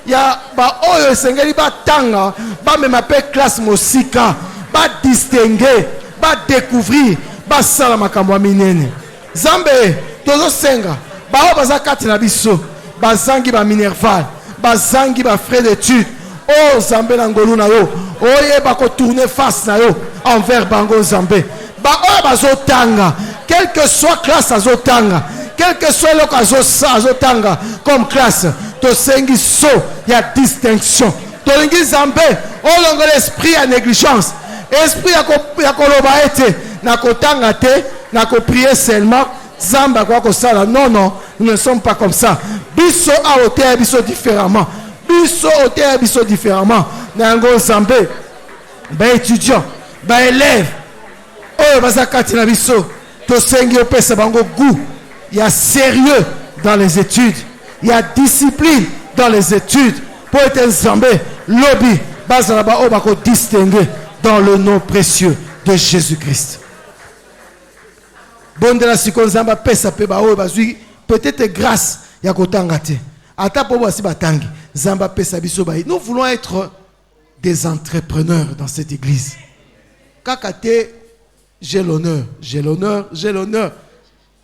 Ya ba oyo sengeli ba tanga, ba même appel classe mosika, ba distinguer, ba découvrir, ba sala makambo minene. Zambe tozo senga, ba o baza kati na biso, ba zangi ba minerval, ba zangi ba frais d'études. Oh Zambé Nangolu na yo. Oye bako tourner face na yo envers bango Zambé. Ba oye bazotanga. Quelle que soit classe azotanga. Quel que soit le azotanga comme classe. To sengi so ya distinction. To lingi Zambé. Oh longo l'esprit à négligence. Esprit ya koloba ete. Na kotanga te. Na ko prier seulement. Zamba kwa kosala. Non, non. Nous ne sommes pas comme ça. Biso a ote biso différemment. Biso ote biso différemment. Nango Zambé. Ba étudiant. Ba élève. Oh bazakati na biso. To sengi opesa bango goût. Il y a sérieux dans les études. Il y a discipline dans les études. Pour être Zambé. Lobby. Bazalaba o bako distinguer dans le nom précieux de Jésus-Christ. Bon de la Sikonzamba pesa pe ba o bazui peut-être grâce ya kotanga te. Ata po basi batangi. Zamba pesa biso ba. Nous voulons être des entrepreneurs dans cette église. Kakate, j'ai l'honneur, j'ai l'honneur, j'ai l'honneur.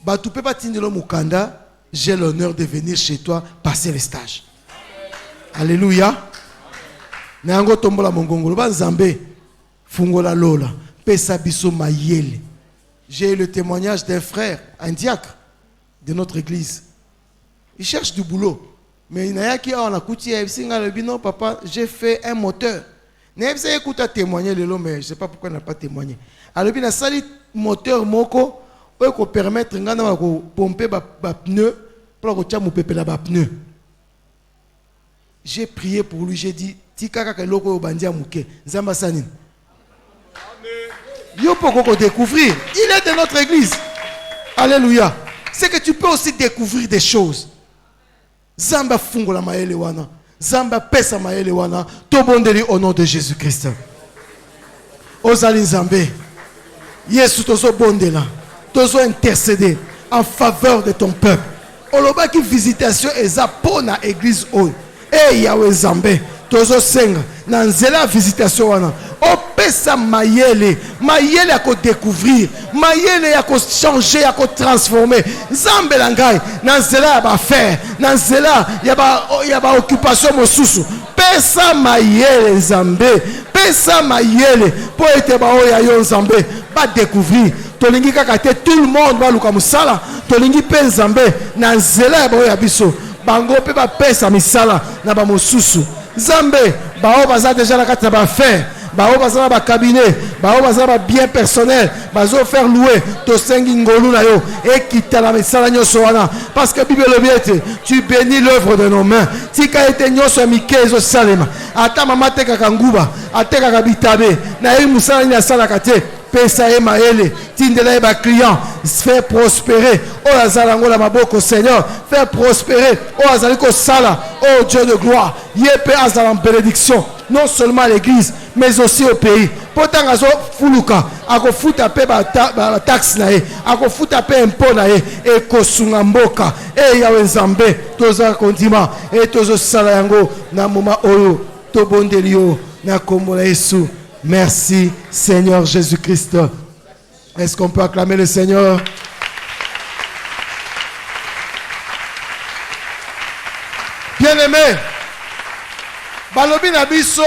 Bah tu peux pas tindelo mukanda, j'ai l'honneur de venir chez toi passer les stages. Alléluia. Nango tombola mongongolo ba Zambé. Fungola Lola, Pesa Biso Mayele. J'ai eu le témoignage d'un frère, un diacre de notre église. Il cherche du boulot. Mais il y a qui a non, papa, j'ai fait un moteur. Je ne sais pas témoigner, mais je ne sais pas pourquoi il n'a pas témoigné. Alors, il y a un moteur moko pour permettre de pomper les pneus pour que les pneus. J'ai prié pour lui, j'ai dit, Tika loko bandia muke, Zamba Sanin. Yo pour découvrir. Il est de notre église. Alléluia. C'est que tu peux aussi découvrir des choses. Zamba fungo la maele wana. Zamba pesa maele wana. Tobondeli au nom de Jésus-Christ. Ozali Nzambe. Yesu tozo bondela. Tozo intercéder en faveur de ton peuple. Oloba ki visitation eza pona église oyo. Eh Yahweh Nzambe. Tozo senga. Na nzela visitation wana. Opesa mayele. Mayele yako découvrir. Mayele yako changer, yako transformer. Nzambe langai. Na nzela ya ba faire. Na nzela ya ba occupation mosusu. Pesa mayele Nzambe. Pesa mayele. Po ete ba oya yo Nzambe. Ba découvrir. Tolingi kaka te tout le monde ba luka musala. Tolingi pe Nzambe. Na nzela ya ba oya biso. Bango pe ba pesa misala. Na ba mosusu. Nzambe. Ba o baza déjà la kata ba faire. Bao bazala ba cabinet, bao bazala ba bien personnel, bazo faire louer to sengi ngolu na yo et quitter la misala nyoso wana parce que Bible le biete, tu bénis l'œuvre de nos mains. Tika ete nyoso mikezo salema. Ata mama teka kanguba, ateka kabitabe, na yi musala ni asala kate. Pesa e maele, tindela e ba client, faire prospérer. Oh azala ngola maboko Seigneur, faire prospérer. Oh azali ko sala, oh Dieu de gloire. Yepe azala en bénédiction, non seulement à l'église, mais aussi au pays. Pourtant azo fuluka, ako futa pe ba taxe na e, ako futa pe impôt na e, e kosunga mboka. E Yahweh Nzambe, toza kondima, e tozo sala yango na moma oyo, to bondelio na kombo na Yesu. Merci Seigneur Jésus-Christ. Est-ce qu'on peut acclamer le Seigneur? Bien-aimé, Balobi Nabiso,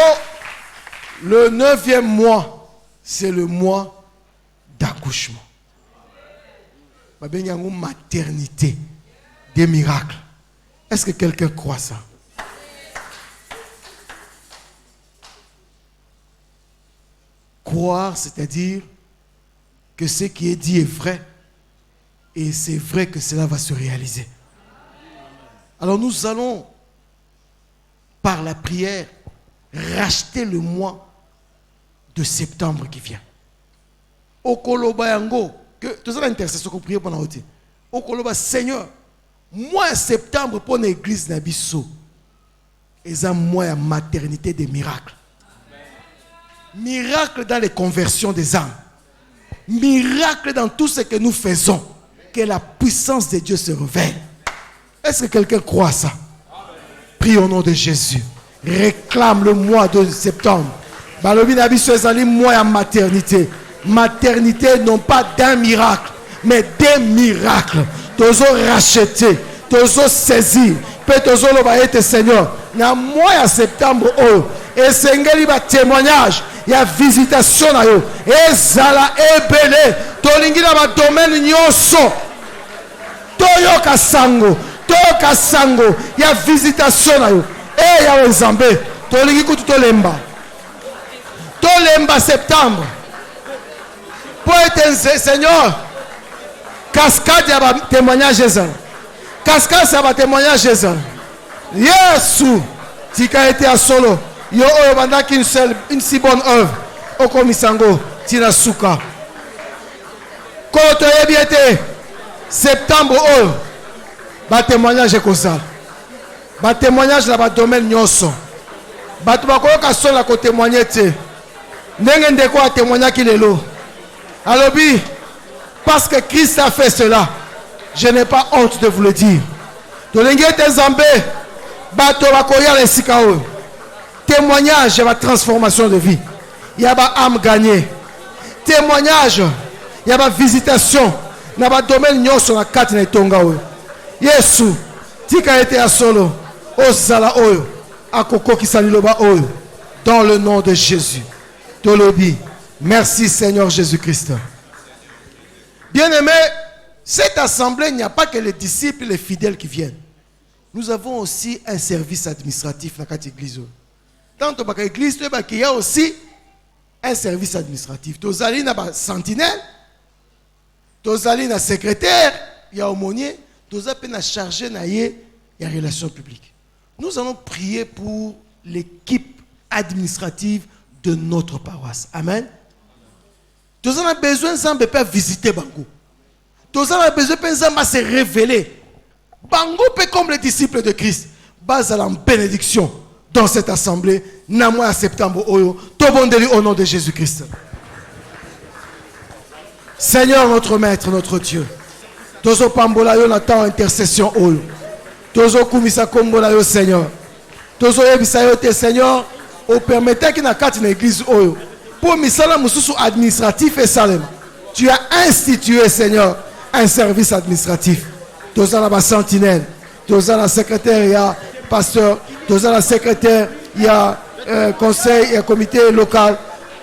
le 9e mois, c'est le mois d'accouchement. Babenyango maternité, des miracles. Est-ce que quelqu'un croit ça? Croire, c'est-à-dire que ce qui est dit est vrai et c'est vrai que cela va se réaliser. Alors nous allons, par la prière, racheter le mois de septembre qui vient. Okoloba yango, que tout ça l'intercession qu'on prie pendant l'autre. Okoloba Seigneur, mois septembre pour l'église Nabiso, et un mois de maternité des miracles. Miracle dans les conversions des âmes. Miracle dans tout ce que nous faisons. Que la puissance de Dieu se révèle. Est-ce que quelqu'un croit ça? Prie au nom de Jésus. Réclame le mois de septembre. Balobi Nabiso ezali mois de maternité. Maternité non pas d'un miracle, mais des miracles. Tozo racheter, tozo saisir. Peut tozo lobaete Seigneur. Na mois de septembre oh. Et sengeli ba témoignage. Il y a visitation na yo. Et zala ebele. Tolingi na ba domaine nyonso. Toyoka sango. Toyoka sango. Il y a visitation na yo. Et ya Nzambe. Tolingi kutu tolemba. Tolemba septembre. Pour être Seigneur. Cascade ya ba témoignage ezala. Cascade ya ba témoignage ezala. Yesu. Tika été à solo. Yo bandaki une si bonne œuvre. Oko misango tina suka. Koto yebiete septembre oh ba témoignage kozala. Ba témoignage na ba domaine nyonso. Batu bakoyoka sola ko témoigner te. Ndenge ndeko a témoignaki lelo. Alobi parce que Christ a fait cela. Je n'ai pas honte de vous le dire. Tolenge te Nzambe bato bakoya lesika o. Témoignage, il y a la transformation de vie. Il y a la âme gagnée. Témoignage, il y a la visitation. Il y a le domaine nyonso sur la carte de Tonga. Yesu, tika été à solo. Ozala oyo. Akoko ki saliloba oyo. Dans le nom de Jésus. Tolobi. Merci Seigneur Jésus-Christ. Bien-aimés, cette assemblée, il n'y a pas que les disciples et les fidèles qui viennent. Nous avons aussi un service administratif dans cette église. Tant que l'église, il y a aussi un service administratif. Tu as un sentinelle, tu as un secrétaire, il y a aumônier, tu as un chargé de relations publiques. Nous allons prier pour l'équipe administrative de notre paroisse. Amen. Tu as besoin de visiter Bango. Tu as besoin de se révéler. Bango peut comme les disciples de Christ. Base à la bénédiction dans cette assemblée. Namois septembre oyo. Tobondeli au nom de Jésus-Christ. Seigneur notre Maître, notre Dieu. Tozo pambola yo natan intercession oyo. Tozo kumisa kombola yo Seigneur. Tozo yebisa yo te Seigneur. Au permettre qu'il n'a qu'à une église oyo. Pour misala mususu administratif et salem. Tu as institué Seigneur un service administratif. Toza la sentinelle, toza la secrétaire, il y a pasteur, toza la secrétaire, il y a conseil, il y a comité local,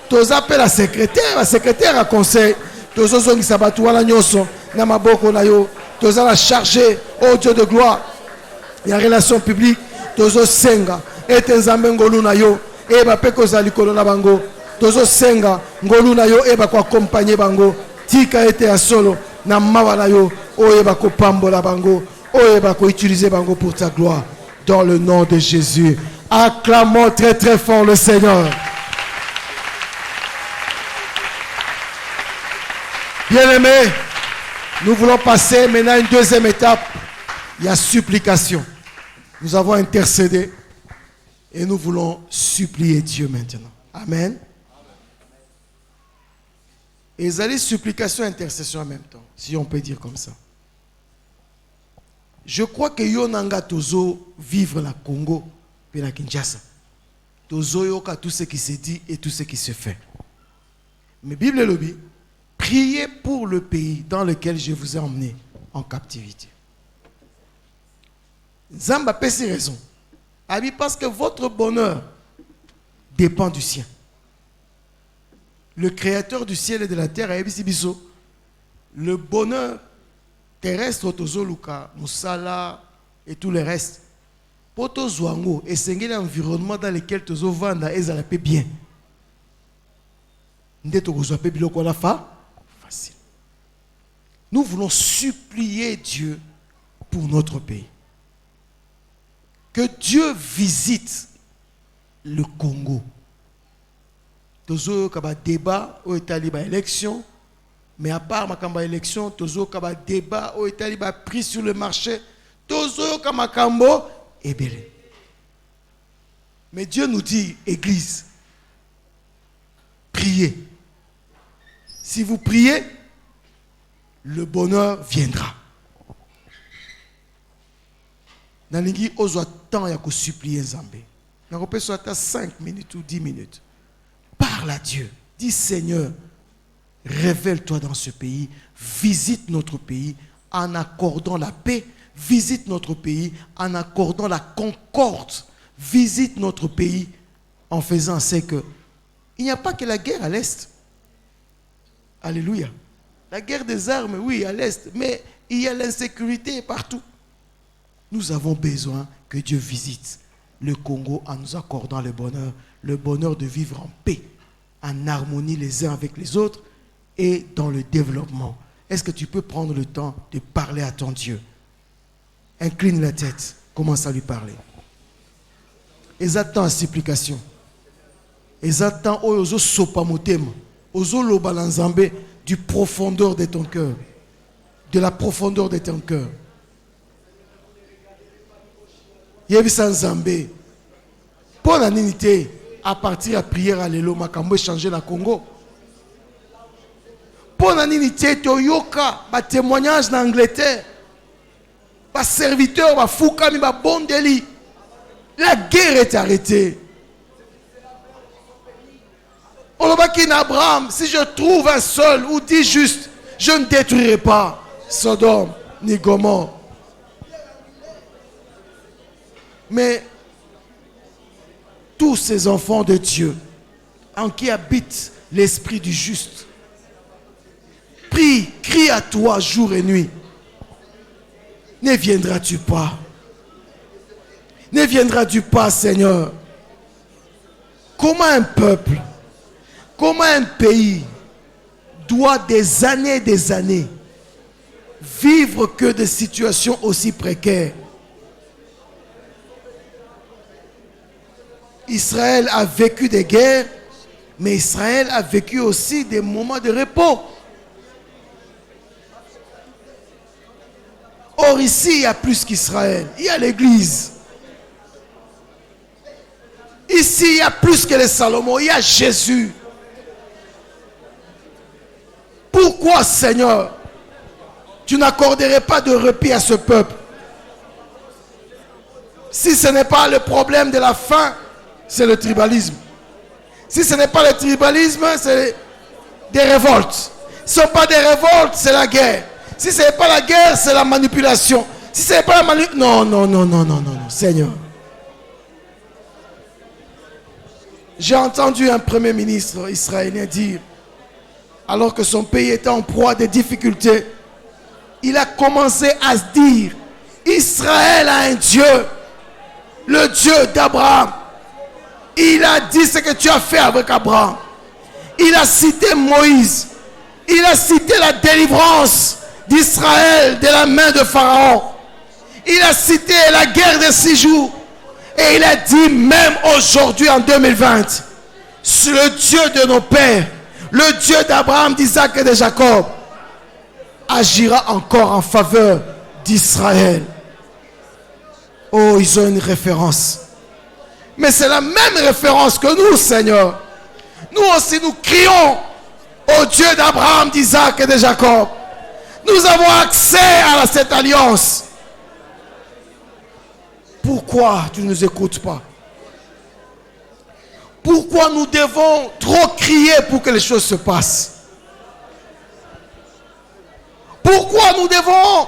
toza la secrétaire à conseil, toza zongi sabatu wala nyoso, namaboko na yo, toza la chargée, oh Dieu de gloire, il y a relations publiques, toza senga, et tenzambe ngolu na yo, et ba peko za likolo na bango, toza senga, ngolu na yo, et ba kwa accompagner bango, tika ete ya solo, na mawa na yo, oyeba ko pambola bango, oyeba ko utiliser bango pour ta gloire, dans le nom de Jésus. Acclamons très très fort le Seigneur. Bien-aimés, nous voulons passer maintenant à une deuxième étape. Il y a supplication. Nous avons intercédé et nous voulons supplier Dieu maintenant. Amen. Et ils allaient supplication et intercession en même temps, si on peut dire comme ça. Je crois que Yonanga Tozo vivre la Congo et la Kinshasa. Tozo yoka tout ce qui se dit et tout ce qui se fait. Mais Bible lobby, priez pour le pays dans lequel je vous ai emmené en captivité. Zamba peut ses raisons. Parce que votre bonheur dépend du sien. Le créateur du ciel et de la terre a ébissibiso. Le bonheur terrestre, Tozoluka, Moussala et tout le reste. Poto Zouango et c'est l'environnement dans lequel Tozo Vanda et Zalapé bien. Facile. Nous voulons supplier Dieu pour notre pays. Que Dieu visite le Congo. Tozo kaba débat au Italie ba élection, mais à part ma élection, tozo kaba débat au Italie ba prix sur le marché, tozo kama kambo ebele. Mais Dieu nous dit, Église, priez. Si vous priez, le bonheur viendra. Nalingi ozo temps ya ko supplier Nzambe. Na ko peut soit 5 minutes ou 10 minutes. Parle à Dieu. Dis Seigneur, révèle-toi dans ce pays. Visite notre pays en accordant la paix. Visite notre pays en accordant la concorde. Visite notre pays en faisant ce que... Il n'y a pas que la guerre à l'Est. Alléluia. La guerre des armes, oui, à l'Est. Mais il y a l'insécurité partout. Nous avons besoin que Dieu visite le Congo en nous accordant le bonheur de vivre en paix, en harmonie les uns avec les autres et dans le développement. Est-ce que tu peux prendre le temps de parler à ton Dieu? Incline la tête, commence à lui parler. Ils attendent la supplication. Ils attendent ozo sopamotem, ozo lobalanzambe du profondeur de ton cœur, de la profondeur de ton cœur. Yebisa Nzambe. Pour la nité, à partir de la prière à l'élo, makambo changer la Congo. Pour la nité, toyoka, ba témoignage en Angleterre, ba serviteur, ba fouka mi ba bondeli. La guerre est arrêtée. Olobaki Abraham, si je trouve un seul ou 10 justes, je ne détruirai pas Sodome ni Gomorrhe. Mais tous ces enfants de Dieu en qui habite l'esprit du juste. Prie, crie à toi jour et nuit. Ne viendras-tu pas? Ne viendras-tu pas, Seigneur? Comment un peuple, comment un pays doit des années vivre que des situations aussi précaires? Israël a vécu des guerres, mais Israël a vécu aussi des moments de repos. Or ici, il y a plus qu'Israël. Il y a l'Église. Ici, il y a plus que les Salomon. Il y a Jésus. Pourquoi, Seigneur, tu n'accorderais pas de répit à ce peuple? Si ce n'est pas le problème de la faim, c'est le tribalisme. Si ce n'est pas le tribalisme, c'est des révoltes. Si ce n'est pas des révoltes, c'est la guerre. Si ce n'est pas la guerre, c'est la manipulation. Si ce n'est pas la manipulation... Non, Seigneur. J'ai entendu un premier ministre israélien dire, alors que son pays était en proie des difficultés, il a commencé à se dire, Israël a un Dieu, le Dieu d'Abraham. Il a dit ce que tu as fait avec Abraham. Il a cité Moïse. Il a cité la délivrance d'Israël de la main de Pharaon. Il a cité la guerre de 6 jours. Et il a dit, même aujourd'hui en 2020, le Dieu de nos pères, le Dieu d'Abraham, d'Isaac et de Jacob, agira encore en faveur d'Israël. Oh, ils ont une référence. Mais c'est la même référence que nous, Seigneur. Nous aussi, nous crions au Dieu d'Abraham, d'Isaac et de Jacob. Nous avons accès à cette alliance. Pourquoi tu ne nous écoutes pas? Pourquoi nous devons trop crier pour que les choses se passent? Pourquoi nous devons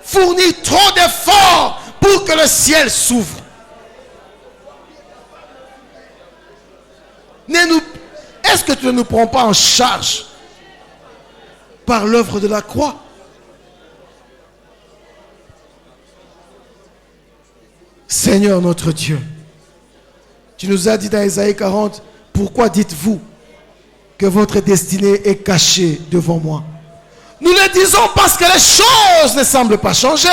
fournir trop d'efforts pour que le ciel s'ouvre? Est-ce que tu ne nous prends pas en charge par l'œuvre de la croix? Seigneur notre Dieu, tu nous as dit dans Ésaïe 40, pourquoi dites-vous que votre destinée est cachée devant moi? Nous le disons parce que les choses ne semblent pas changer.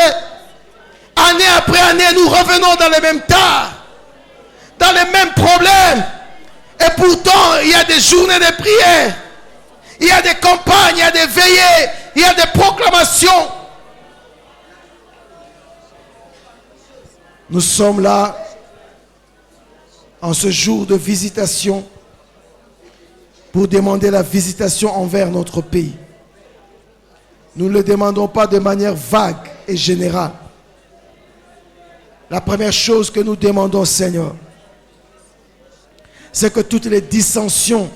Année après année, nous revenons dans les mêmes tares, dans les mêmes problèmes. Et pourtant, il y a des journées de prière, il y a des campagnes, il y a des veillées, il y a des proclamations. Nous sommes là en ce jour de visitation pour demander la visitation envers notre pays. Nous ne le demandons pas de manière vague et générale. La première chose que nous demandons, Seigneur, c'est que toutes les dissensions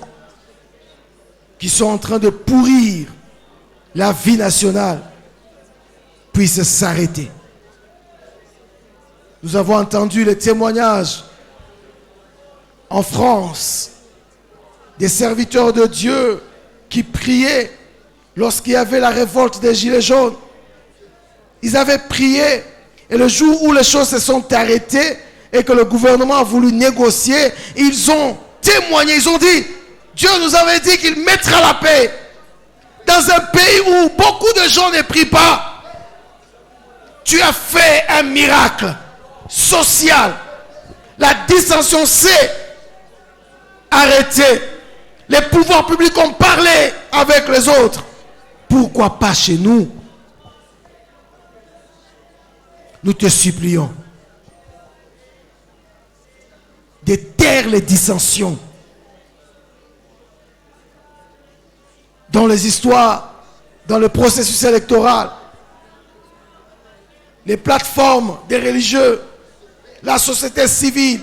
qui sont en train de pourrir la vie nationale puissent s'arrêter. Nous avons entendu les témoignages en France des serviteurs de Dieu qui priaient lorsqu'il y avait la révolte des Gilets jaunes. Ils avaient prié et le jour où les choses se sont arrêtées et que le gouvernement a voulu négocier, ils ont témoigné, ils ont dit, Dieu nous avait dit qu'il mettra la paix. Dans un pays où beaucoup de gens ne prient pas, tu as fait un miracle social. La dissension s'est arrêtée. Les pouvoirs publics ont parlé avec les autres. Pourquoi pas chez nous? Nous te supplions de taire les dissensions dans les histoires, dans le processus électoral, les plateformes des religieux, la société civile,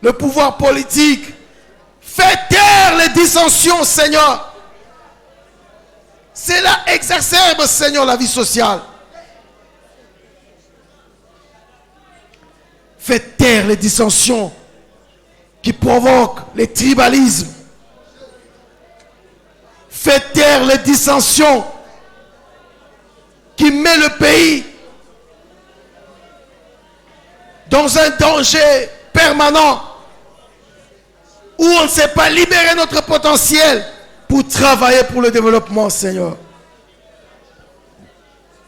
le pouvoir politique. Fais taire les dissensions, Seigneur. Cela exacerbe, Seigneur, la vie sociale. Fais taire les dissensions qui provoquent les tribalismes, Fais taire les dissensions qui met le pays dans un danger permanent où on ne sait pas libérer notre potentiel pour travailler pour le développement, Seigneur.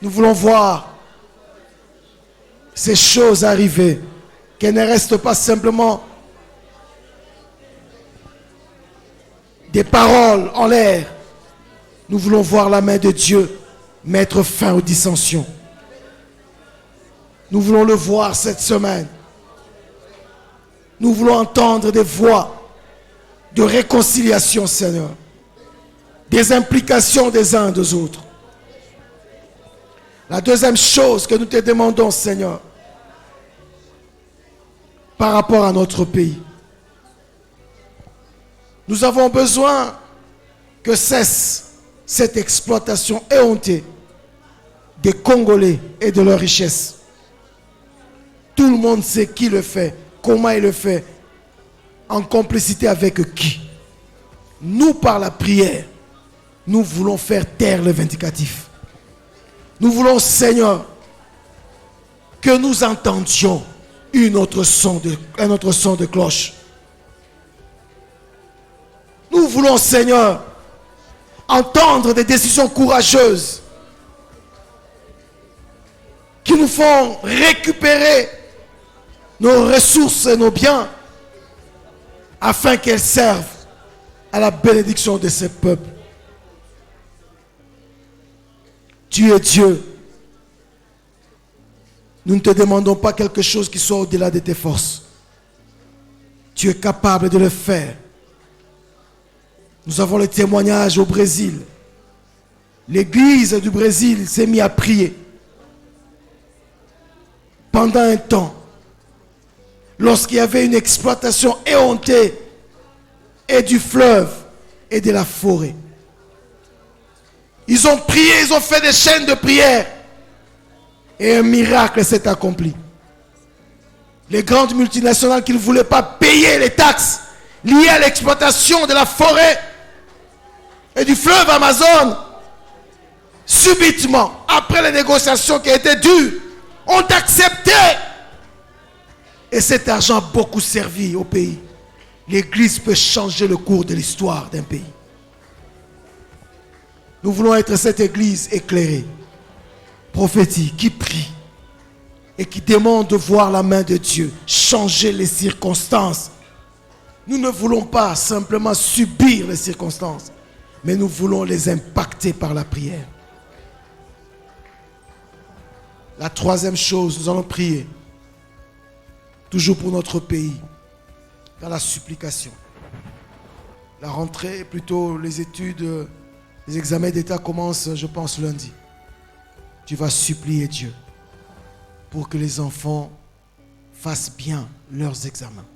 Nous voulons voir ces choses arriver, qu'elles ne restent pas simplement des paroles en l'air. Nous voulons voir la main de Dieu mettre fin aux dissensions. Nous voulons le voir cette semaine. Nous voulons entendre des voix de réconciliation, Seigneur. Des implications des uns des autres. La deuxième chose que nous te demandons, Seigneur, par rapport à notre pays. Nous avons besoin que cesse cette exploitation éhontée des Congolais et de leurs richesses. Tout le monde sait qui le fait, comment il le fait, en complicité avec qui. Nous, par la prière, nous voulons faire taire le vindicatif. Nous voulons, Seigneur, que nous entendions un autre son de cloche. Nous voulons, Seigneur, entendre des décisions courageuses qui nous font récupérer nos ressources et nos biens afin qu'elles servent à la bénédiction de ces peuples. Tu es Dieu. Nous ne te demandons pas quelque chose qui soit au-delà de tes forces. Tu es capable de le faire. Nous avons le témoignage au Brésil. L'église du Brésil s'est mise à prier. Pendant un temps, lorsqu'il y avait une exploitation éhontée et du fleuve et de la forêt. Ils ont prié, ils ont fait des chaînes de prière. Et un miracle s'est accompli. Les grandes multinationales qui ne voulaient pas payer les taxes liées à l'exploitation de la forêt et du fleuve Amazon, subitement, après les négociations qui étaient dures, ont accepté. Et cet argent a beaucoup servi au pays. L'église peut changer le cours de l'histoire d'un pays. Nous voulons être cette église éclairée, prophétique, qui prie et qui demande de voir la main de Dieu changer les circonstances. Nous ne voulons pas simplement subir les circonstances, mais nous voulons les impacter par la prière. La troisième chose, nous allons prier, toujours pour notre pays, dans la supplication. La rentrée, plutôt les études, les examens d'État commencent, je pense, lundi. Tu vas supplier Dieu pour que les enfants fassent bien leurs examens.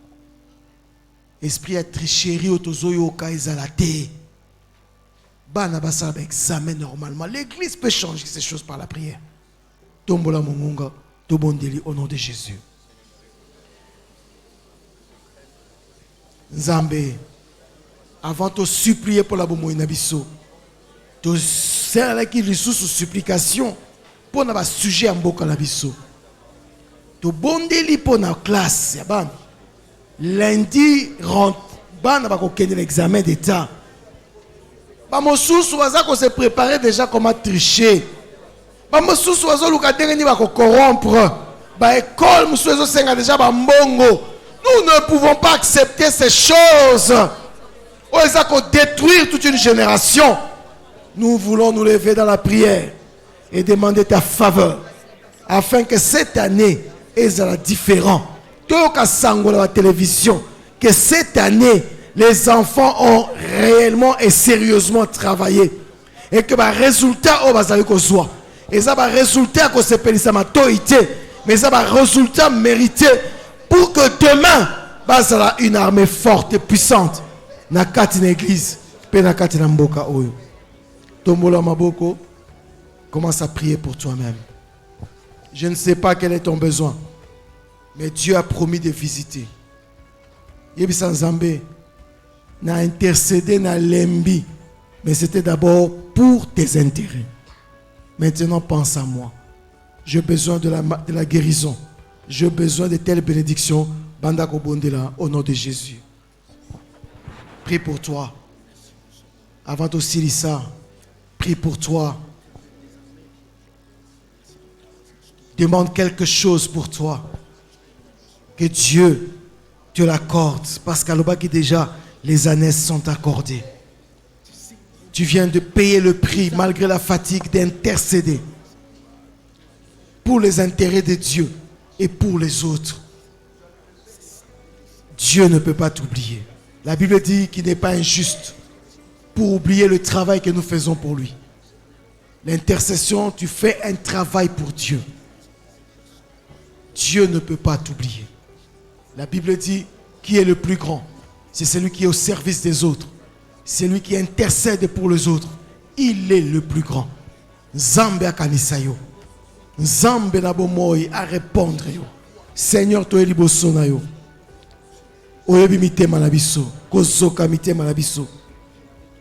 Esprit à tricherie au tozoyo kaizalate. Bana basa examen normalement. L'église peut changer ces choses par la prière. Tombola mongunga, tobondeli au nom de Jésus. Nzambe, avant de supplier pour la bomo inabiso, tu sais là qui sous supplication pour na sujet en boka la biso. Tu bondeli pour na classe ya ban. Lundi rentre ban na ba ko kende l'examen d'état. Ba mosusu waza ko se préparer déjà comment tricher. Ba mosusu wazo luka ndenge ba ko corrompre. Ba école mosusu senga déjà ba mbongo. Nous ne pouvons pas accepter ces choses. On les a qu'à détruire toute une génération. Nous voulons nous lever dans la prière et demander ta faveur afin que cette année soit différente. Tout qu'à sango la télévision, que cette année les enfants ont réellement et sérieusement travaillé et que le résultat au bazali ko soit. Et ça va résultat que c'est pénisa ma toité, mais ça va résultat mérité. Pour que demain, bazala une armée forte et puissante. Na kati na église, pe na kati na mboka oyo. Tombola maboko, commence à prier pour toi-même. Je ne sais pas quel est ton besoin, mais Dieu a promis de visiter. Yebisa Nzambe na intercéder na lembi, Mais c'était d'abord pour tes intérêts. Maintenant, pense à moi. J'ai besoin de la guérison. J'ai besoin de telles bénédictions. Bandako Bondela, au nom de Jésus. Prie pour toi. Avant aussi Lisa, prie pour toi. Demande quelque chose pour toi. Que Dieu te l'accorde. Parce qu'à l'Obaki déjà, les années sont accordées. Tu viens de payer le prix malgré la fatigue d'intercéder pour les intérêts de Dieu et pour les autres. Dieu ne peut pas t'oublier. La Bible dit qu'il n'est pas injuste pour oublier le travail que nous faisons pour lui. L'intercession, tu fais un travail pour Dieu. Dieu ne peut pas t'oublier. La Bible dit qui est le plus grand? C'est celui qui est au service des autres. C'est lui qui intercède pour les autres. Il est le plus grand. Nzambe akanisayo. Nzambe nabomoy à répondre yo. Seigneur to eliboso na yo. Oyebi mitema na biso, kozoka mitema na biso.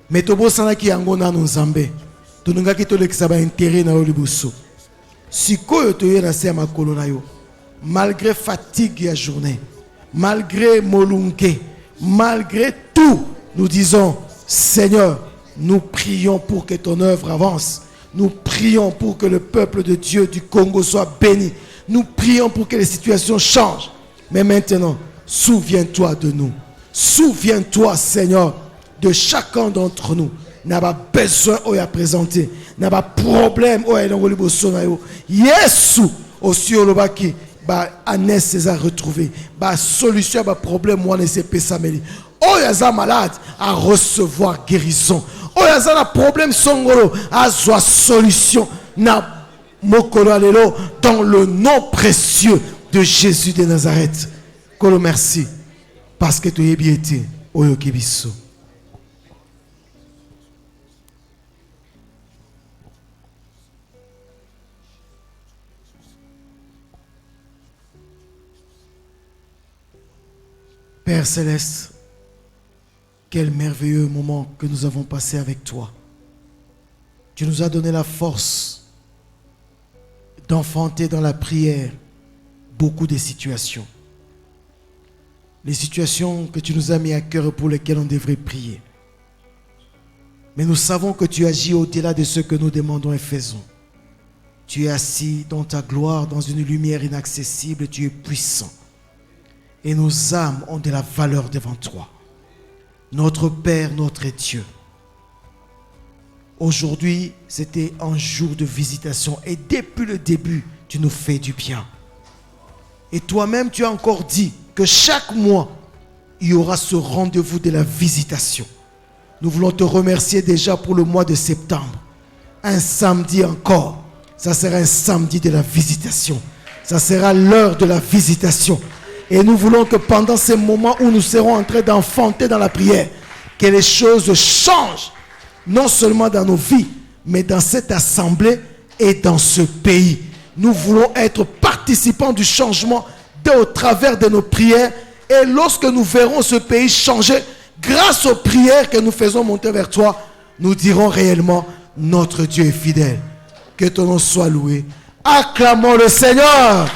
Mais tobosana ki yango nanu Nzambe. Tunungaki to lekisa ba intérêt na yo liboso. Sikoyo to yera se makolo na yo. Malgré fatigue ya journée, malgré molunke, malgré tout, nous disons Seigneur, nous prions pour que ton œuvre avance. Nous prions pour que le peuple de Dieu du Congo soit béni. Nous prions pour que les situations changent. Mais maintenant, souviens-toi de nous. Souviens-toi, Seigneur, de chacun d'entre nous. N'a pas besoin à présenter. N'a pas problème à Yesu aussi au Lobaki. Agnès César retrouvé. Solution à problème moi ne sais pas ça mais Oyaza malade à recevoir guérison. Oyaza problème songolo à soit solution na mokolo alelo dans le nom précieux de Jésus de Nazareth. Kolo merci parce que tu es bien été oyokibiso. Père Céleste, quel merveilleux moment que nous avons passé avec toi. Tu nous as donné la force d'enfanter dans la prière beaucoup de situations. Les situations que tu nous as mis à cœur et pour lesquelles on devrait prier. Mais nous savons que tu agis au-delà de ce que nous demandons et faisons. Tu es assis dans ta gloire, dans une lumière inaccessible, tu es puissant. Et nos âmes ont de la valeur devant toi. Notre Père, notre Dieu. Aujourd'hui, c'était un jour de visitation. Et depuis le début, tu nous fais du bien. Et toi-même, tu as encore dit que chaque mois, il y aura ce rendez-vous de la visitation. Nous voulons te remercier déjà pour le mois de septembre. Un samedi encore. Ça sera un samedi de la visitation. Ça sera l'heure de la visitation. Et nous voulons que pendant ces moments où nous serons en train d'enfanter dans la prière, que les choses changent, non seulement dans nos vies, mais dans cette assemblée et dans ce pays. Nous voulons être participants du changement au travers de nos prières. Et lorsque nous verrons ce pays changer, grâce aux prières que nous faisons monter vers toi, nous dirons réellement, notre Dieu est fidèle. Que ton nom soit loué. Acclamons le Seigneur.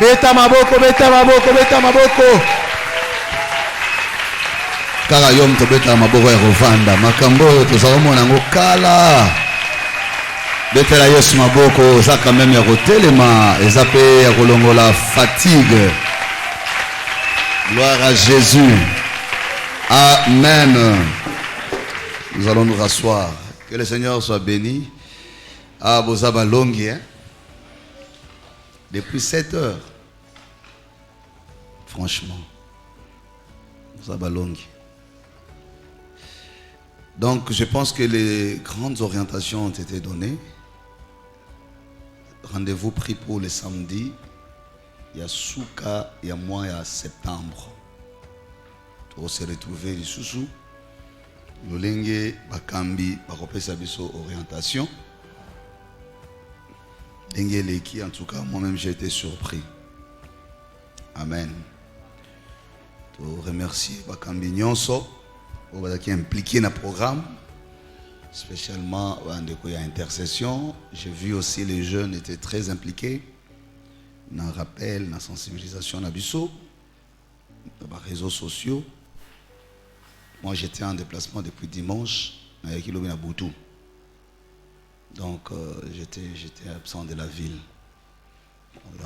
Beta maboko, beta maboko, beta maboko.
Kaka yom to beta maboko ya kovanda. Makambo to salomona ngokala. Beta la Yesu maboko, ça quand même ya kotelema, ezape ya kolongola fatigue. Gloire à Jésus. Amen. Nous allons nous rasseoir. Que le Seigneur soit béni. Ah, Bozaba Longi, hein? Depuis 7 heures. Franchement. Bozaba Longi. Donc, je pense que les grandes orientations ont été données. Rendez-vous pris pour le samedi. Il y a Souka, il y a mois, il y a septembre. On se retrouver les sous-sous. Lolenge, Bakambi, Bakopesa Biso, orientation. Dengeleki, en tout cas, moi-même j'ai été surpris. Amen. Je remercie Bakambi Nyonso qui est impliqué dans le programme, spécialement dans l'intercession. J'ai vu aussi les jeunes étaient très impliqués dans le rappel, dans la sensibilisation dans les réseaux sociaux. Moi, j'étais en déplacement depuis dimanche avec Ilomina Boutou. Donc, j'étais absent de la ville.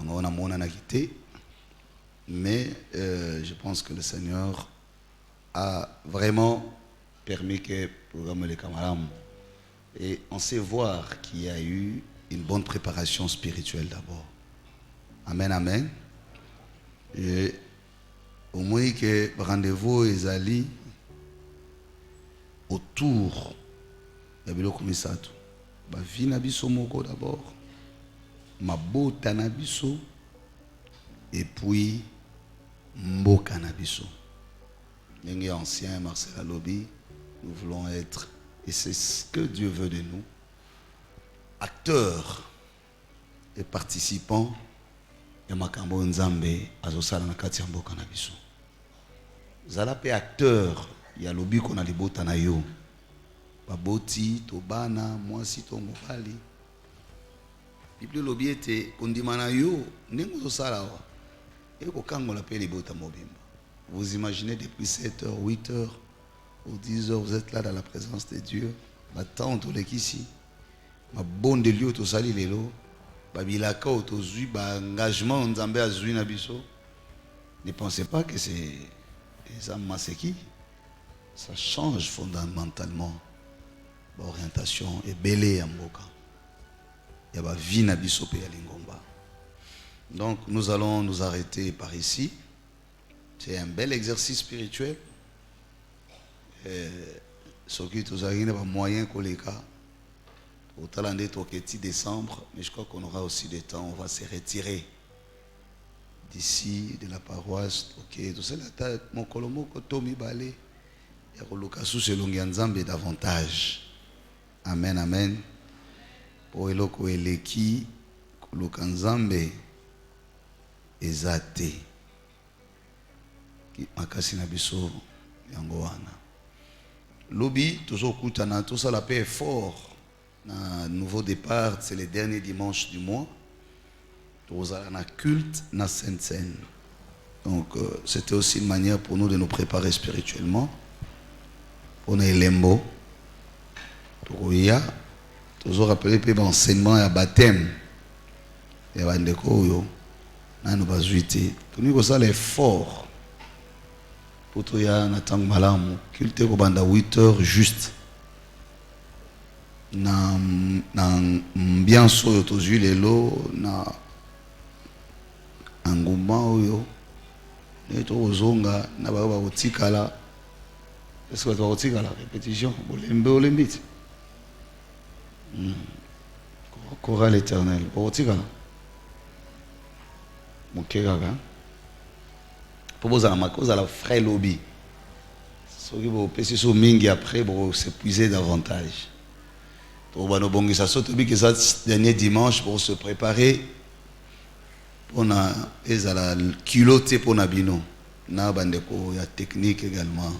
On a quitté. Mais je pense que le Seigneur a vraiment permis que le programme Les Camarades. Et on sait voir qu'il y a eu une bonne préparation spirituelle d'abord. Amen, amen. Et au moins que rendez-vous est allé autour de biloko misato. Ba vi na biso moko d'abord. Mabota na biso. Et puis mboka na biso. Les anciens Marcel Alobi, nous voulons être, et c'est ce que Dieu veut de nous, acteurs et participants ya makambo nzambe azosala na kati ya mboka na biso. Zala pe acteur ya lobi kona libota na yo. Baboti tobana mwasi to mobali. Bible lobi ete kondima na yo ndenge ozosala wa. Eko kangola pe libota mobimba. Vous imaginez depuis 7h, 8h ou 10h, vous êtes là dans la présence de Dieu. Ma tante ou ici, ma bonne de lieu au sali lelo, babilaka au tozui, ba engagement nzambe azui na biso. Ne pensez pas que c'est ça maseki. Ça change fondamentalement l'orientation et belé ya mboka. Ya ba vie na biso pe ya lingomba. Donc nous allons nous arrêter par ici. C'est un bel exercice spirituel. Ce qui est un moyen qu'on les cas. Au talent d'être au 10 décembre, mais je crois qu'on aura aussi des temps. On va se retirer d'ici, de la paroisse. Ok, tout ça, mon colomo, Tomi Balé, et Rolokasu, c'est l'Ongianzambe davantage. Amen, amen. Pour Eloko Eleki, Kolokanzambe, Ezate. Makasi na biso yango wana lobi tozokutana tosala pe effort na nouveau départ. C'est le dernier dimanche du mois. Tozala na culte na Sainte Seine. Donc c'était aussi une manière pour nous de nous préparer spirituellement. On est lembo toya tozo rappeler pe enseignement ya baptême ya bandeko yo na no bazuite tuni ko sala effort. Otoya na tango malamu culte ko banda 8h juste na ambiance oyo tozwi lelo na anguma oyo neto ozonga na ba kotikala. Est-ce que tu vas kotikala répétition bolembe olembiti chorale éternel kotikala mokekaka pour vous à la frère lobby. Ce qui vous pèse sur mingi après pour s'épuiser davantage. Pour nous bon ça saute que ça dernier dimanche pour se préparer pour na ezala culotte pour nabino na bandeko ya technique également.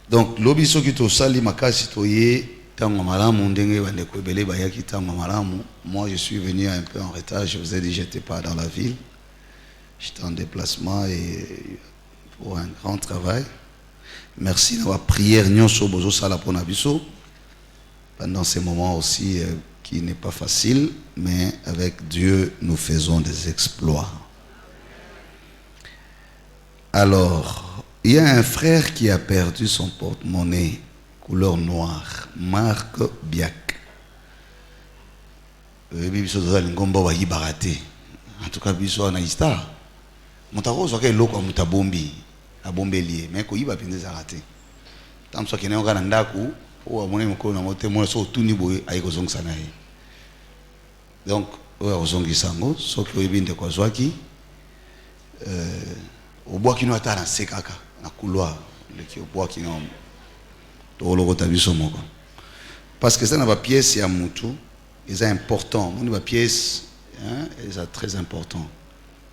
Donc lobby so ki to sali makasi to ye tango malamu ndenge bandeko belé bayaki tango malamu. Moi je suis venu un peu en retard, je vous ai dit j'étais pas dans la ville. J'étais en déplacement et pour un grand travail. Merci d'avoir prié pendant ces moments aussi qui n'est pas facile, mais avec Dieu nous faisons des exploits. Alors, il y a un frère qui a perdu son porte-monnaie couleur noire, marque Biak. En tout cas, biso na histoire. Montako soka eloko mutabombi abombelier mais ko yiba pinde zarate tam soki ne ngana ndaku o amone mko na mote mo so tuni boye ayiko zongisa na ye. Donc o ozongisa ngo soki oyibinde kwa zwaki obwaki no atana sekaka na couloir le ki obwaki no to lokota biso moko parce que ça na ba pièce ya mutu c'est important mon ba pièce hein c'est très important.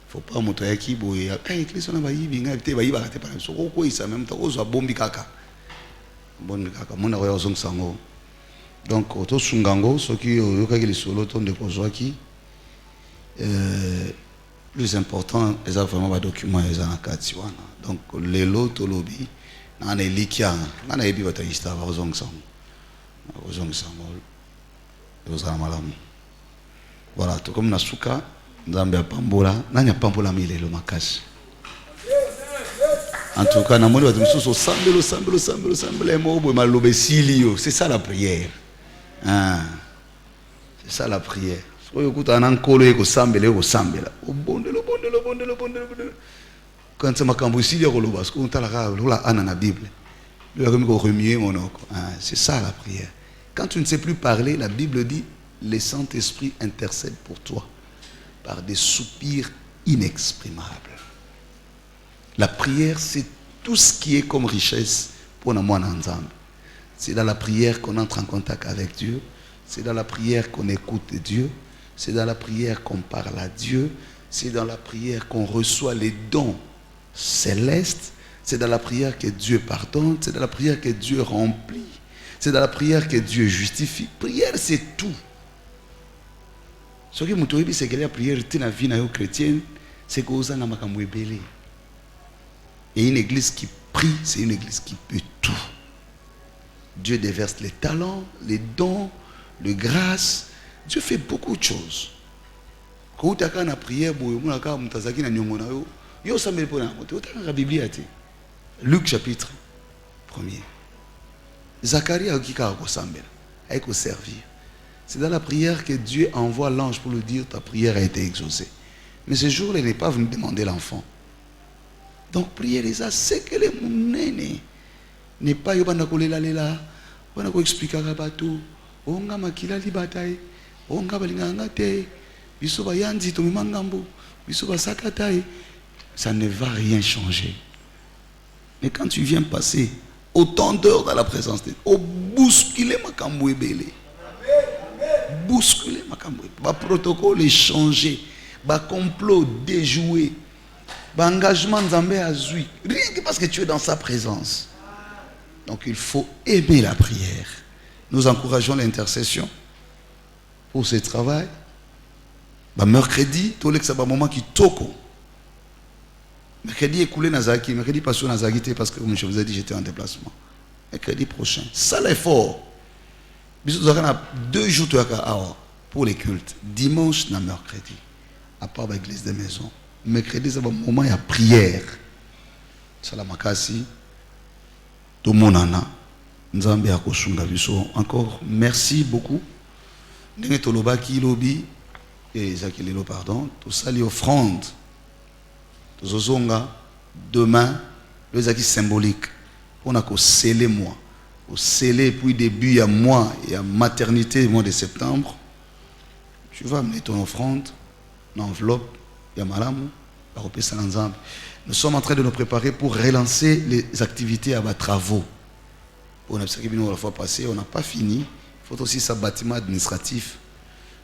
Faut pas montrer qui boye église on va y binga te ba y ba te pas so ko isa même to zo bombi kaka bon kaka mona ko yozong sango donc to sungango soki oyokaki lisolo to ndeko zwaki plus important eza vraiment ba document eza na kati wana donc lelo to lobi na na elikia na na ebi batayista ba ozong sango ozala malamu voilà to comme na suka nzambe apambola nani apambola milelo makasi. En tout cas, c'est ça la prière. Ah, c'est ça la prière. Quand c'est ça la prière. Quand tu ne sais plus parler, la Bible dit le Saint-Esprit intercède pour toi par des soupirs inexprimables. La prière, c'est tout ce qui est comme richesse pour nous. C'est dans la prière qu'on entre en contact avec Dieu. C'est dans la prière qu'on écoute Dieu. C'est dans la prière qu'on parle à Dieu. C'est dans la prière qu'on reçoit les dons célestes. C'est dans la prière que Dieu pardonne. C'est dans la prière que Dieu remplit. C'est dans la prière que Dieu justifie. Prière, c'est tout. Ce qui me dit, c'est que la prière est une vie chrétienne. C'est que vous avez belé. Et une église qui prie, c'est une église qui peut tout. Dieu déverse les talents, les dons, les grâces. Dieu fait beaucoup de choses. Quand tu as une prière, Luc chapitre 1er. Zacharie a été servir. C'est dans la prière que Dieu envoie l'ange pour lui dire ta prière a été exaucée. Mais ce jour-là, il n'est pas venu demander l'enfant. Donc prière ça c'est que les mounene n'est pas yobanda kolela lela wana ko expliquer ka bato onga makila li bataille onga balinganga te biso ba yanzi to mangambo biso ba sakataye, ça ne va rien changer. Mais quand tu viens passer autant d'heures dans la présence de Dieu, au bousculer makambo ebele, bousculer makambo, ba protocole est changé, ba complot déjoué. Engagement Nzambé à Zui, rien que parce que tu es dans sa présence. Donc il faut aimer la prière. Nous encourageons l'intercession pour ce travail. Mercredi, tout le moment qui toko. Mercredi écoulé Nazaki, mercredi passé Nazaki parce que comme je vous ai dit, j'étais en déplacement. Mercredi prochain, ça l'effort. Nous avons 2 jours pour les cultes. Dimanche na mercredi, à part l'église de maison. Mercredi, c'est un moment de prière. Salamakasi, tout le monde encore merci beaucoup. Nous tolobaki lobi et Zakilelo pardon. Tout ça les offrandes. Tout zonga demain le zaki symbolique. On a qu'au sceller moi, au sceller puis début à mois et à maternité mois de septembre. Tu vas amener ton offrande, une enveloppe. Nous sommes en train de nous préparer pour relancer les activités à bas travaux. On a la fois passée, on n'a pas fini. Il faut aussi ça bâtiment administratif.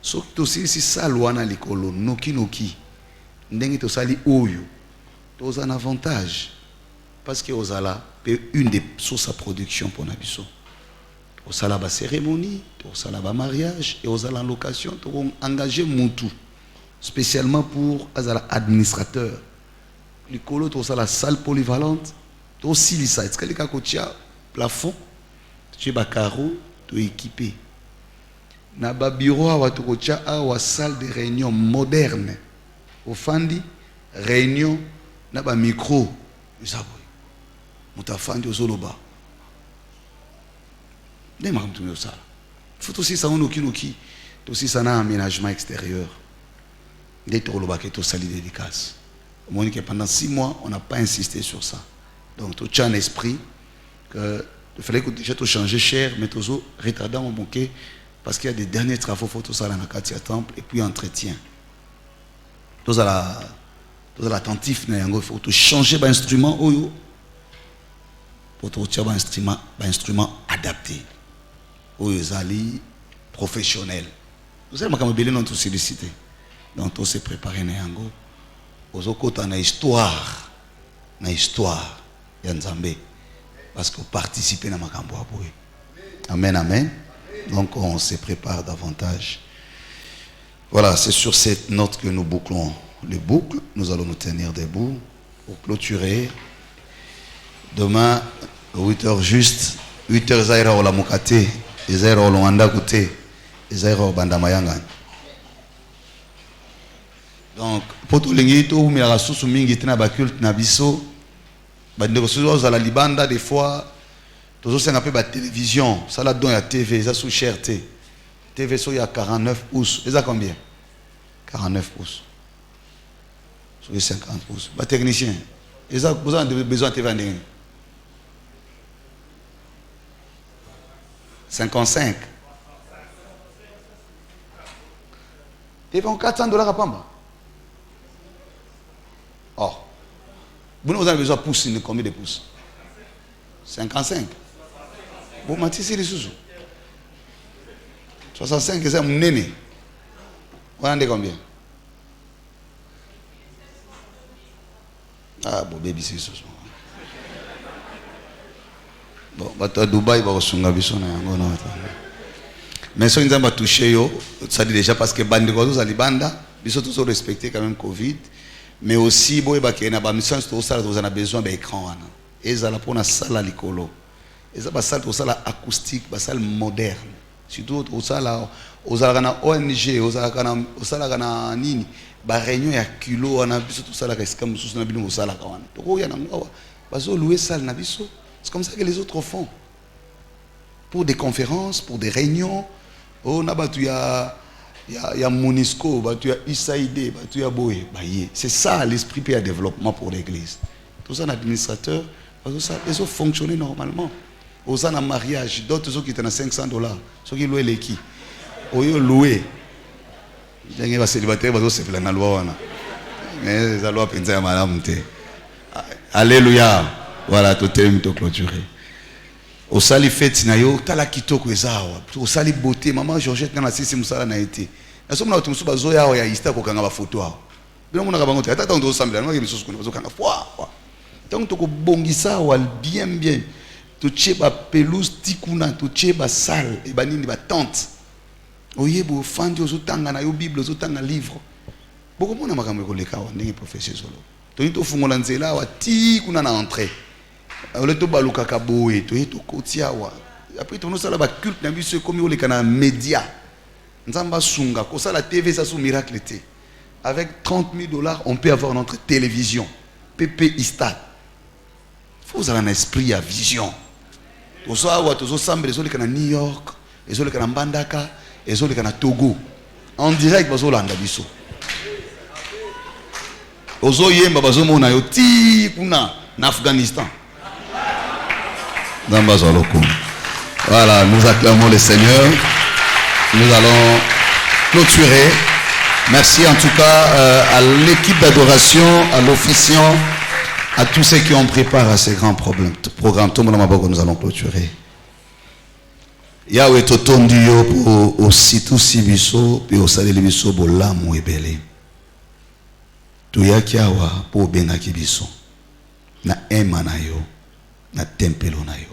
Surtout aussi si ça loi na l'école, noki noki. N'engue to sali oyo. To un avantage parce que osala une des sources à production pour nabiso. Osala ba cérémonie, osala ba mariage et osala en location, to engager montou. Spécialement pour les administrateurs. Les colos, tu as la salle polyvalente, tu as aussi les sites. Tu as le plafond, tu as le carreau, tu es équipé. Tu as le bureau, tu as la salle de réunion moderne. Au Fandi, réunion, tu as le micro. Tu as le Fandi au Zoloba. Il faut aussi ça, tu as aussi un aménagement extérieur. Pendant 6 mois, on n'a pas insisté sur ça. Donc, tu as un esprit que il fallait que déjà tu changes cher, mais tu as retardé mon bouquet parce qu'il y a des derniers travaux, il faut tout ça dans le temple et puis entretien. Tu as l'attentif, il faut changer d'instrument pour te un instrument adapté. Zali professionnel. Vous savez, je suis tout sollicité. Donc, on s'est préparé à Nyango. Aux autres, on a histoire. Yanzambe. parce que participer à makambo aboué. Amen, amen. Donc on se prépare davantage. Voilà, c'est sur cette note que nous bouclons les boucles. Nous allons nous tenir debout pour clôturer. Demain, 8h juste, 8h Zaira Ola Mukate, Zaira Ola Wanda Kute, Zaira Ola Bandamayanga. Donc, pour tout le monde, tout le monde sous mingi tina bakult na biso, bandeko sous la libanda des fois, tous aussi un peu la télévision, ça là dedans il y a TV, ça sous cherté. TV so il y a 49 pouces, et ça combien? 49 pouces. Sur les 50 pouces. Bah technicien, et ça vous avez besoin de TV 55. TV en $400 à Pamba. Oh. Vous avez besoin de pouces, combien de pouces? 55. Bon, Mathis, les sous. 65, c'est mon néné. Vous en avez combien? Ah, bon, baby, c'est sous. Bon, à Dubaï, il va recevoir un mais si on a touché, ça dit déjà parce que bande de à Libanda, ils sont tous respectés quand même Covid. Mais aussi, bon, il y a une mission qui a besoin d'écran. Et ça pour une salle à l'écolo. Et ça, c'est une salle acoustique, une salle moderne. Surtout, aux ONG, aux nini, ba réunion ya kilo on a biso tout ça là comme sous na bino ça là quand on y a bazo louer salle na biso. C'est comme ça que les autres font. Pour des conférences, pour des réunions, on a battu il y a Monisco, il y a Isaïdé, il y a Boé. C'est ça l'esprit de développement pour l'église. Tout ça, l'administrateur, ils ont fonctionné normalement. Aux en mariage, d'autres qui étaient à $500, ceux qui louaient les qui. Ils ont loué. Il y a célibataire, ils ont fait la loi. Mais la loi pensait à madame. Alléluia. Voilà, tout est clôturé. Au sali fête na yo tala kitoko ezawa au sali beauté maman Georgette na sisi musala na été na somo na tumusu bazoya ya ista ko kanga ba photo awo bilo mona ka bango tata ndo sambela na ngemisoso ko bazokanga fwa donc to ko bongisa wa bien to cheba pelouse tikuna to cheba salle e banini ba tente oyebo fandi ozotanga na yo bible ozotanga livre boko mona makambo ko leka wa ndenge professeur solo to nito fungola nzela wa tikuna na entrée. Le to baluka kaboé to eto kotiawa après to no sala ba culte na biso comme yo le kana média nzamba sunga ko sala TV ça sous miracle té avec $30,000 on peut avoir notre télévision PP Istat faut avoir un esprit à vision to so awa to so sambe les kana New York les ole kana Mbandaka les ole kana Togo en direct bazo landa biso ozo yemba bazo mona yo ti kuna na Afghanistan. Voilà, nous acclamons le Seigneur. Nous allons clôturer. Merci en tout cas à l'équipe d'adoration, à l'officiant, à tous ceux qui ont préparé ces grands programmes. Tout le monde, nous allons clôturer. Yahweh totondi yo pour aussi tout si biso puis au salé biso bolamu ebele. Tuyaki awa pour bengaki biso. Na ema na yo, na tempelo na yo.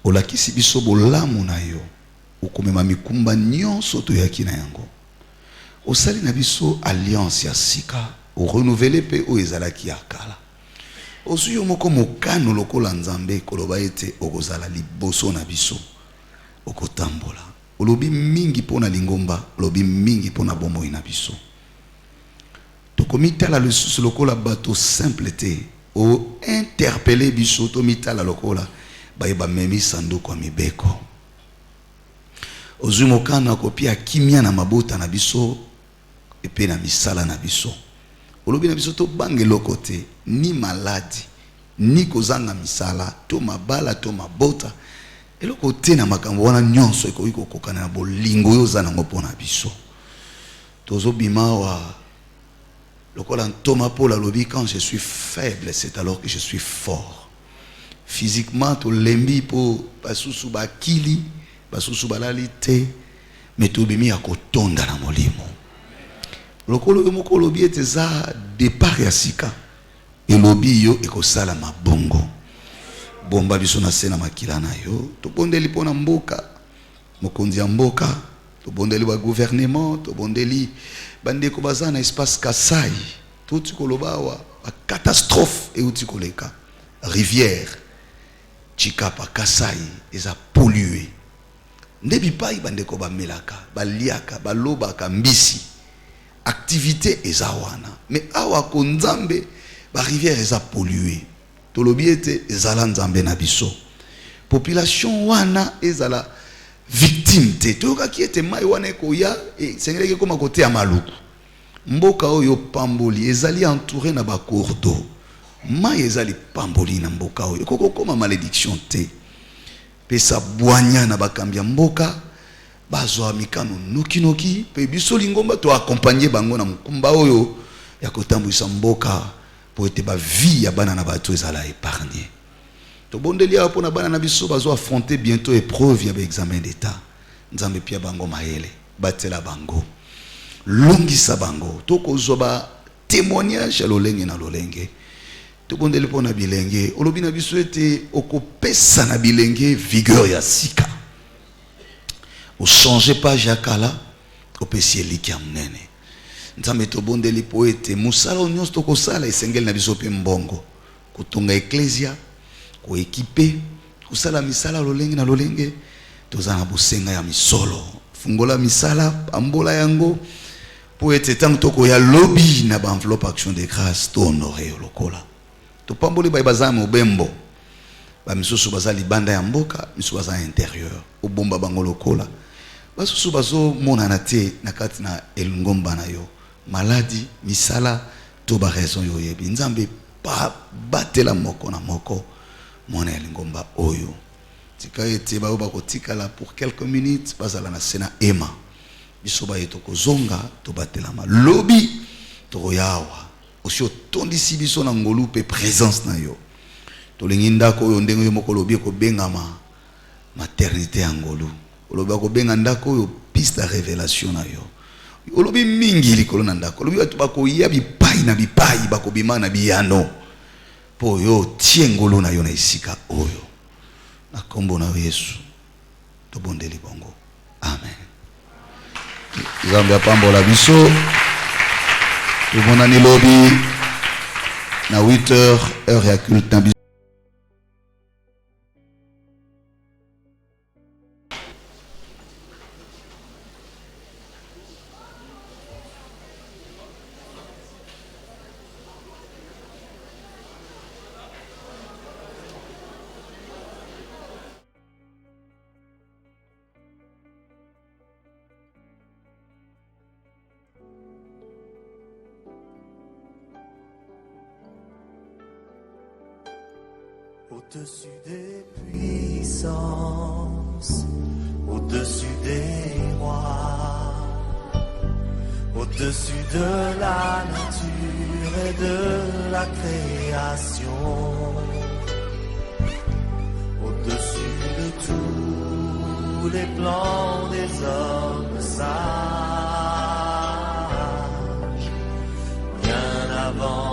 Olakisi biso bolamu na yo. Okomema mikumba nyonso toyaki na yango. Osali na biso alliance ya sika, o renouveler pe o ezalaki ya kala. Osuyo moko mokano lokola nzambe koloba ete okozala liboso na biso. Okotambola. Olobi mingi pona lingomba, olobi mingi pona bomoi na biso. Tokomitala le lokola bato simple te. O interpeller biso to mitala lokola ba memi sanduku mibeko ozumokana kopia kimia na mabota na biso epe na misala na biso olobi na biso to bange lokote ni maladi ni kozanga misala to mabala to mabota eloko te na makambo wana nyonso ekoki kokana na bolingo yo za nango pona biso tozo bimawa lokola Thomas Paul alobi quand je suis faible c'est alors que je suis fort. Physiquement to lembi po basusu bakili basusu balalite mais to bimi akotonda na molimo. Lokolo yo moko lobi ete za départ ya sika elobi yo ekosala mabongo. bomba biso na sena makila na yo tobondeli pona mboka mokonzi ya mboka tobondeli ba gouvernement tobondeli bandeko baza na espace Kasai tuti kolobawa ba catastrophe e uti koleka rivière Chikapa Kasai eza pollué ndebi pai bandeko bamelaka baliaka balobaka mbisi activité eza wana mais awa ko nzambe ba rivière eza pollué tolobi ete ezala nzambe na biso population wana ezala victime te toyokaki ete mai wana ekoya esengeleki koma kote ya maluku mboka oyo pamboli ezali entouré na bacours d'eau mai ezali pamboli na mboka oyo ekokokoma malédiction te pesa bwanya na bakambi ya mboka bazwa mikano nokinoki pe biso lingomba to accompagner bango na mkumba oyo ya kotambwisa mboka po ete ba vie ya bana na bato ezala épargné to bondeli apo na bana na biso bazwa affronter bientôt épreuve ya ba examen d'état nzambe pia bango maele batela bango longisa bango to kozwa ba témoignage ya lolenge na lolenge to bondeli pona bilenge olobi na biso ete okopesa na bilenge vigueur ya sika o changer page ya kala opesi eliki ya munene nzambe to bondeli po ete musala nyonso to kosala esengeli na biso pe mbongo kotunga ecclesia ko équiper kosala misala lolenge na lolenge toza na bosenga ya misolo fungola misala ambola yango po ete tango toko ya lobby na ba enveloppe action de grâce to honorer lokola to pamboli ba baza mobembo ba misusu baza libanda ya mboka misusu baza intérieur obomba bango lokola basusu bazo mona na te na kati na elngomba na yo maladie misala to ba raison yo yebi nzambe pa batela moko na moko mona elngomba oyo tika ete ba kotika la pour quelques minutes bazala na sena ema biso ba yeto kozonga to batela ma lobby to yawa osio tondisi biso na ngolu pe présence na yo to linginda ko yo ndengo yo moko lobi ko bengama maternité ya ngolu oloba ko benga ndako yo piste de révélation na yo olobi mingi likolo na ndako olobi batu bako ya bipai na bipai bako bimana biyano po yo tie ngolu na yo na isika oyo na kombo na Yesu to bondeli bongo amen nzambe apambola biso to bonani lobi na 8h heure ya culte na biso.
Au-dessus des puissances, au-dessus des rois, au-dessus de la nature et de la création, au-dessus de tous les plans des hommes sages, bien avant